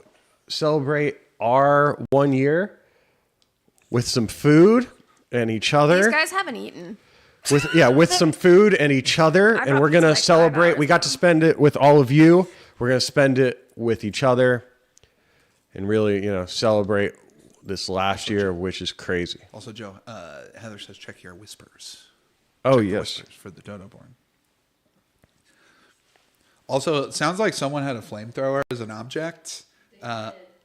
S3: celebrate our 1 year with some food and each other.
S2: These guys haven't eaten.
S3: With some food and each other, and we're gonna celebrate. We got to spend it with all of you. We're gonna spend it with each other, and really, celebrate this last year, which is crazy.
S1: Also, Joe, Heather says check your whispers.
S3: Oh yes,
S1: whispers for the Dodoborne. Also, it sounds like someone had a flamethrower as an object.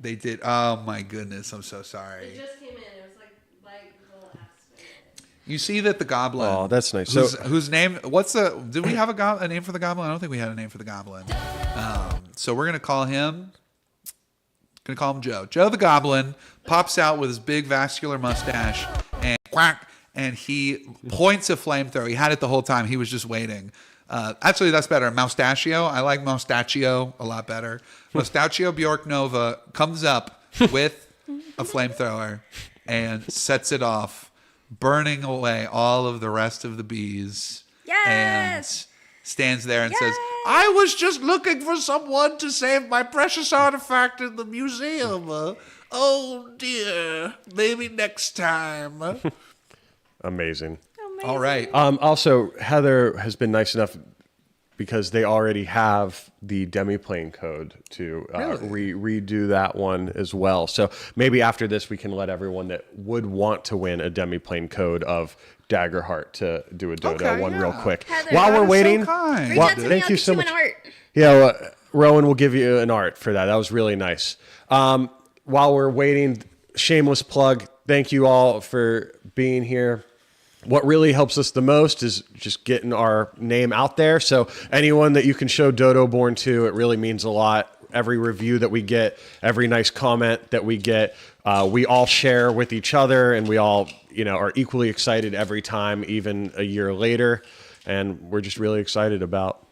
S1: They did. Oh my goodness, I'm so sorry.
S7: It just came in. It was like the last minute.
S1: You see that the goblin.
S3: Oh, that's nice.
S1: Whose name? Did we have a name for the goblin? I don't think we had a name for the goblin. So we're gonna call him. Gonna call him Joe. Joe the Goblin pops out with his big vascular mustache and quack, and he points a flamethrower. He had it the whole time. He was just waiting. Actually, that's better. Moustachio. I like Moustachio a lot better. Moustachio Bjork Nova comes up with a flamethrower and sets it off, burning away all of the rest of the bees.
S2: Yes!
S1: And stands there and says, I was just looking for someone to save my precious artifact in the museum. Oh, dear. Maybe next time.
S3: Amazing.
S1: All right.
S3: Also, Heather has been nice enough because they already have the demiplane code to redo that one as well. So maybe after this, we can let everyone that would want to win a demiplane code of Daggerheart to do a Dodo real quick.
S2: Heather,
S3: while we're waiting,
S2: thank you so much.
S3: Yeah, Rowan will give you an art for that. That was really nice. While we're waiting, shameless plug. Thank you all for being here. What really helps us the most is just getting our name out there. So anyone that you can show Dodoborne to, it really means a lot. Every review that we get, every nice comment that we get, we all share with each other, and we all, are equally excited every time, even a year later. And we're just really excited about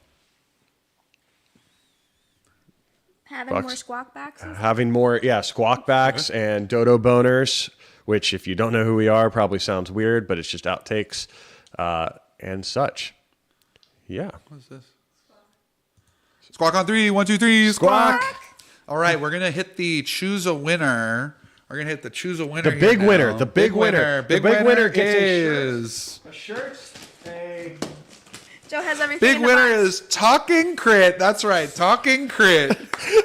S2: having more squawk backs.
S3: Having more, squawk backs and Dodo boners. which if you don't know who we are, probably sounds weird, but it's just outtakes and such. Yeah.
S1: What's this? Squawk on 3. 1, 2, 3. Squawk. All right, we're gonna hit the choose a winner. We're gonna hit the choose a winner.
S3: The big
S1: here
S3: winner.
S1: now.
S3: The big winner.
S1: Big
S3: The big winner gets
S1: is
S3: a shirt.
S2: Joe has everything.
S1: big
S2: in the
S1: winner
S2: box.
S1: is Talking Crit. That's right, Talking Crit.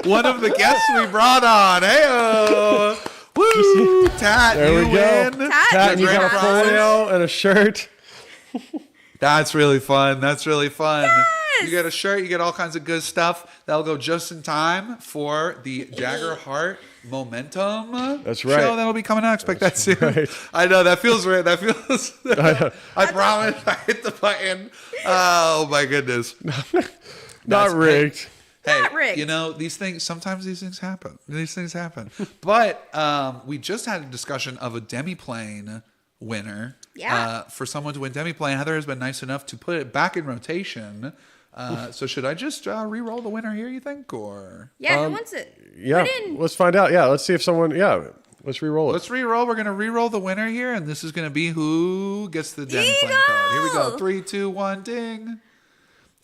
S1: One of the guests we brought on. Hey, woo! Tat,
S3: There
S1: you
S3: we go.
S1: win.
S3: Tat, and you got a
S1: Grand
S3: folio and a shirt.
S1: That's really fun. That's really fun.
S2: Yes!
S1: You get a shirt. You get all kinds of good stuff. That'll go just in time for the Daggerheart Momentum.
S3: That's right.
S1: Show that'll be coming out. Expect that soon.
S3: right.
S1: I know that feels right. That feels. I promise. I hit the button. Oh my goodness.
S3: Not rigged.
S1: Hey,
S2: Not rigged.
S1: you know, these things, sometimes these things happen. But we just had a discussion of a demiplane winner.
S2: Yeah.
S1: For someone to win demiplane, Heather has been nice enough to put it back in rotation. So should I just re-roll the winner here, you think? Or
S2: Yeah, who wants it?
S3: Yeah,
S2: Put in.
S3: let's find out. Yeah, let's see if someone. Yeah, let's re-roll it.
S1: let's re-roll. We're going to re-roll the winner here, and this is going to be who gets the demiplane card. Here we go.
S2: Eagle!
S1: 3, 2, 1, ding.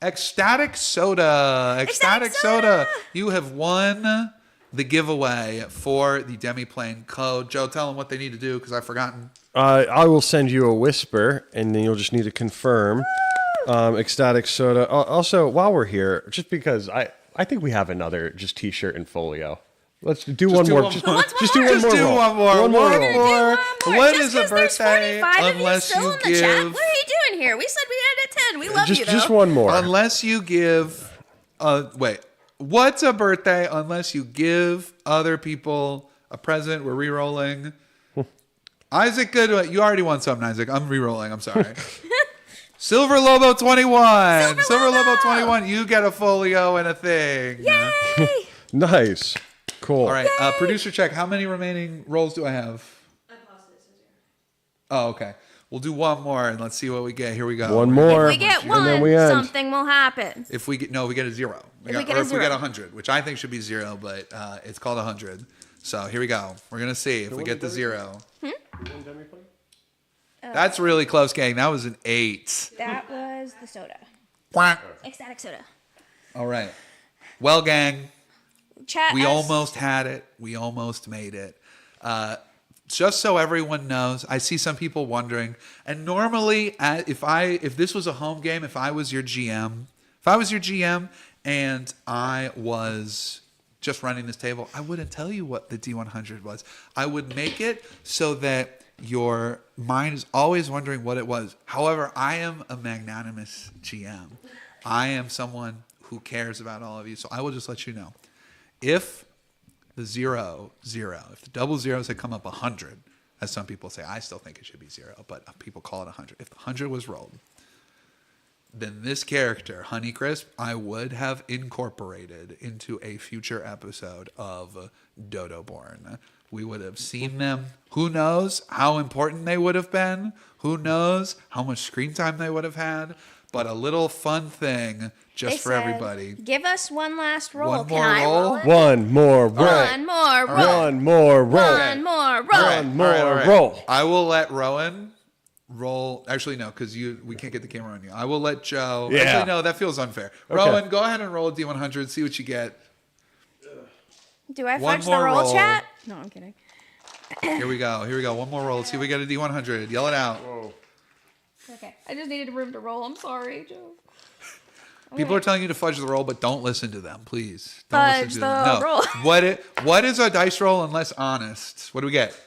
S1: Ecstatic Soda.
S2: Ecstatic Soda!
S1: You have won the giveaway for the demiplane code. Joe, tell them what they need to do because I've forgotten.
S3: I will send you a whisper, and then you'll just need to confirm. Ecstatic Soda. Also, while we're here, just because I think we have another just T-shirt and folio. Let's do one
S1: do
S3: more.
S1: one
S3: Just,
S1: more.
S3: just do one
S1: Just
S3: more.
S1: do
S3: roll.
S1: one more.
S3: One more.
S1: One
S3: roll.
S1: more. When
S2: Just
S1: is a
S2: 'cause there's
S1: birthday
S2: 45 of you
S1: unless
S2: still
S1: you
S2: in the chat?
S1: give
S2: What are you doing here? We said we had a 10. We love you, though.
S3: Just one more.
S1: unless you give wait. What's a birthday unless you give other people a present? We're re-rolling. Isaac Goodwin, you already won something, Isaac. I'm re-rolling. I'm sorry. Silver Lobo 21. Silver Lobo 21. You get a folio and a thing.
S2: Yay!
S3: Nice. Cool.
S1: All right. Producer check. How many remaining rolls do I have?
S7: I paused it. It says here.
S1: Oh, okay. We'll do one more and let's see what we get. Here we go.
S3: One more.
S2: If we get
S3: and then
S2: one,
S3: we end.
S2: something will happen.
S1: If we get we get a 0.
S2: If we get
S1: or
S2: a
S1: if we get
S2: zero.
S1: 100, which I think should be 0, but it's called 100. So here we go. We're gonna see if we get the 0. That's really close, gang. That was an 8.
S2: That was the soda.
S1: Quack.
S2: Ecstatic soda.
S1: All right. Well, gang,
S2: Chat.
S1: we
S2: us-
S1: almost had it. We almost made it. Just so everyone knows, I see some people wondering. And normally, if this was a home game, if I was your GM, and I was just running this table, I wouldn't tell you what the D100 was. I would make it so that your mind is always wondering what it was. However, I am a magnanimous GM. I am someone who cares about all of you, so I will just let you know. If the 0, if the double zeros had come up 100, as some people say, I still think it should be 0, but people call it 100. If the 100 was rolled, then this character, Honeycrisp, I would have incorporated into a future episode of Dodoborne. We would have seen them. Who knows how important they would have been? Who knows how much screen time they would have had? But a little fun thing just
S2: They
S1: for
S2: said,
S1: everybody.
S2: Give us one last roll.
S1: One
S2: Can
S1: more
S2: I
S1: roll?
S2: it?
S3: One more roll.
S2: One more roll.
S3: One more roll.
S2: One more roll.
S3: One more
S1: All right.
S3: roll.
S1: I will let Rowan roll. Actually, no, because we can't get the camera on you. I will let Joe.
S3: Yeah.
S1: Actually, no, that feels unfair.
S3: Okay.
S1: Rowan, go ahead and roll a D100. See what you get.
S2: Do I
S1: One
S2: fudge the
S1: more
S2: roll,
S1: roll.
S2: chat? No, I'm kidding.
S1: Here we go. One more roll. See if we get a D100. Yell it out.
S2: Okay. I just needed room to roll. I'm sorry, Joe.
S1: People are telling you to fudge the roll, but don't listen to them, please. Don't
S2: Fudge
S1: listen to
S2: the
S1: them. No.
S2: roll.
S1: What is a dice roll unless honest? What do we get?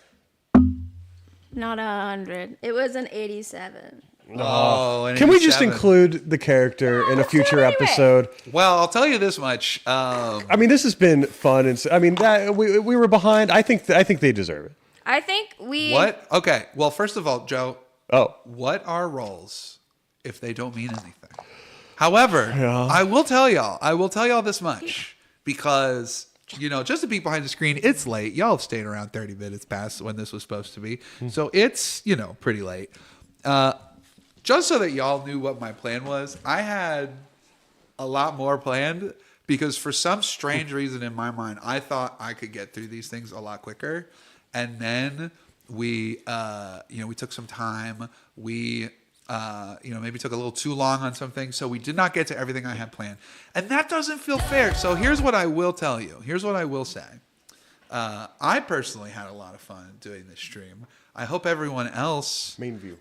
S2: Not 100. It was an 87.
S1: Oh, an
S3: Can we just
S1: 87.
S3: include the character in a future
S2: anyway.
S3: episode?
S1: Well, I'll tell you this much.
S3: I mean, this has been fun, and I mean that we were behind. I think they deserve it.
S2: I think we.
S1: What? Okay. Well, first of all, Joe,
S3: Oh,
S1: what are rolls if they don't mean anything? However, I will tell y'all this much because, just to peek behind the screen, it's late. Y'all have stayed around 30 minutes past when this was supposed to be. So it's, pretty late. Just so that y'all knew what my plan was, I had a lot more planned because for some strange reason in my mind, I thought I could get through these things a lot quicker. And then we we took some time. We maybe took a little too long on some things, so we did not get to everything I had planned, and that doesn't feel fair. So here's what I will tell you. Here's what I will say. I personally had a lot of fun doing this stream. I hope everyone else.
S3: Main view.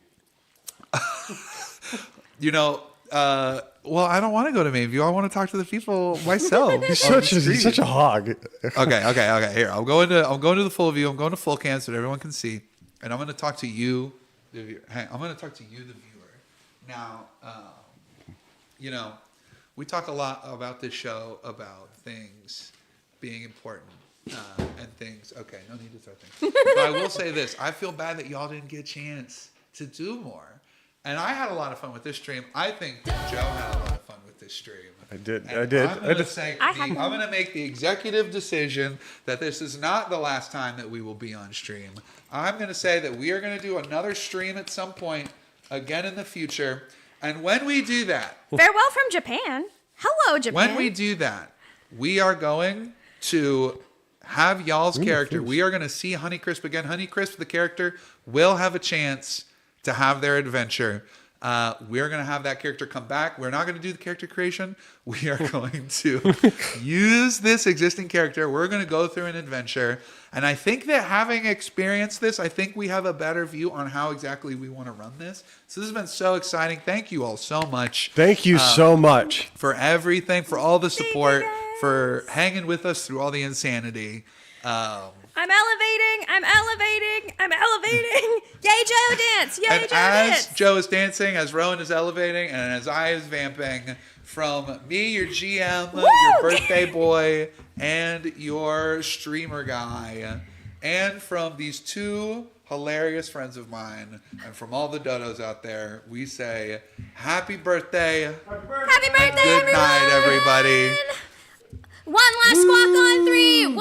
S1: Well, I don't want to go to main view. I want to talk to the people myself.
S3: He's such a hog.
S1: Okay. Here, I'm going to the full view. I'm going to full cam so that everyone can see, and I'm going to talk to you, the viewer. Hey, I'm going to talk to you, the viewer. Now, we talk a lot about this show about things being important and things. Okay, no need to start things. But I will say this: I feel bad that y'all didn't get a chance to do more. And I had a lot of fun with this stream. I think Joe had a lot of fun with this stream.
S3: I did.
S1: I'm going to make the executive decision that this is not the last time that we will be on stream. I'm going to say that we are going to do another stream at some point again in the future. And when we do that...
S2: Farewell from Japan. Hello, Japan.
S1: When we do that, we are going to have y'all's character. We are going to see Honeycrisp again. Honeycrisp, the character, will have a chance to have their adventure. We're going to have that character come back. We're not going to do the character creation. We are going to use this existing character. We're going to go through an adventure. And I think that having experienced this, I think we have a better view on how exactly we want to run this. So this has been so exciting. Thank you all so much.
S3: Thank you so much.
S1: For everything, for all the support, for hanging with us through all the insanity.
S2: I'm elevating. Yay, Joe dance. Yay,
S1: And
S2: Joe
S1: as
S2: dance.
S1: Joe is dancing, as Rowan is elevating, and as I is vamping, from me, your GM, your birthday boy, and your streamer guy, and from these two hilarious friends of mine, and from all the dodos out there, we say happy birthday.
S2: Happy birthday,
S1: Good night, everybody.
S2: One last squawk on 3.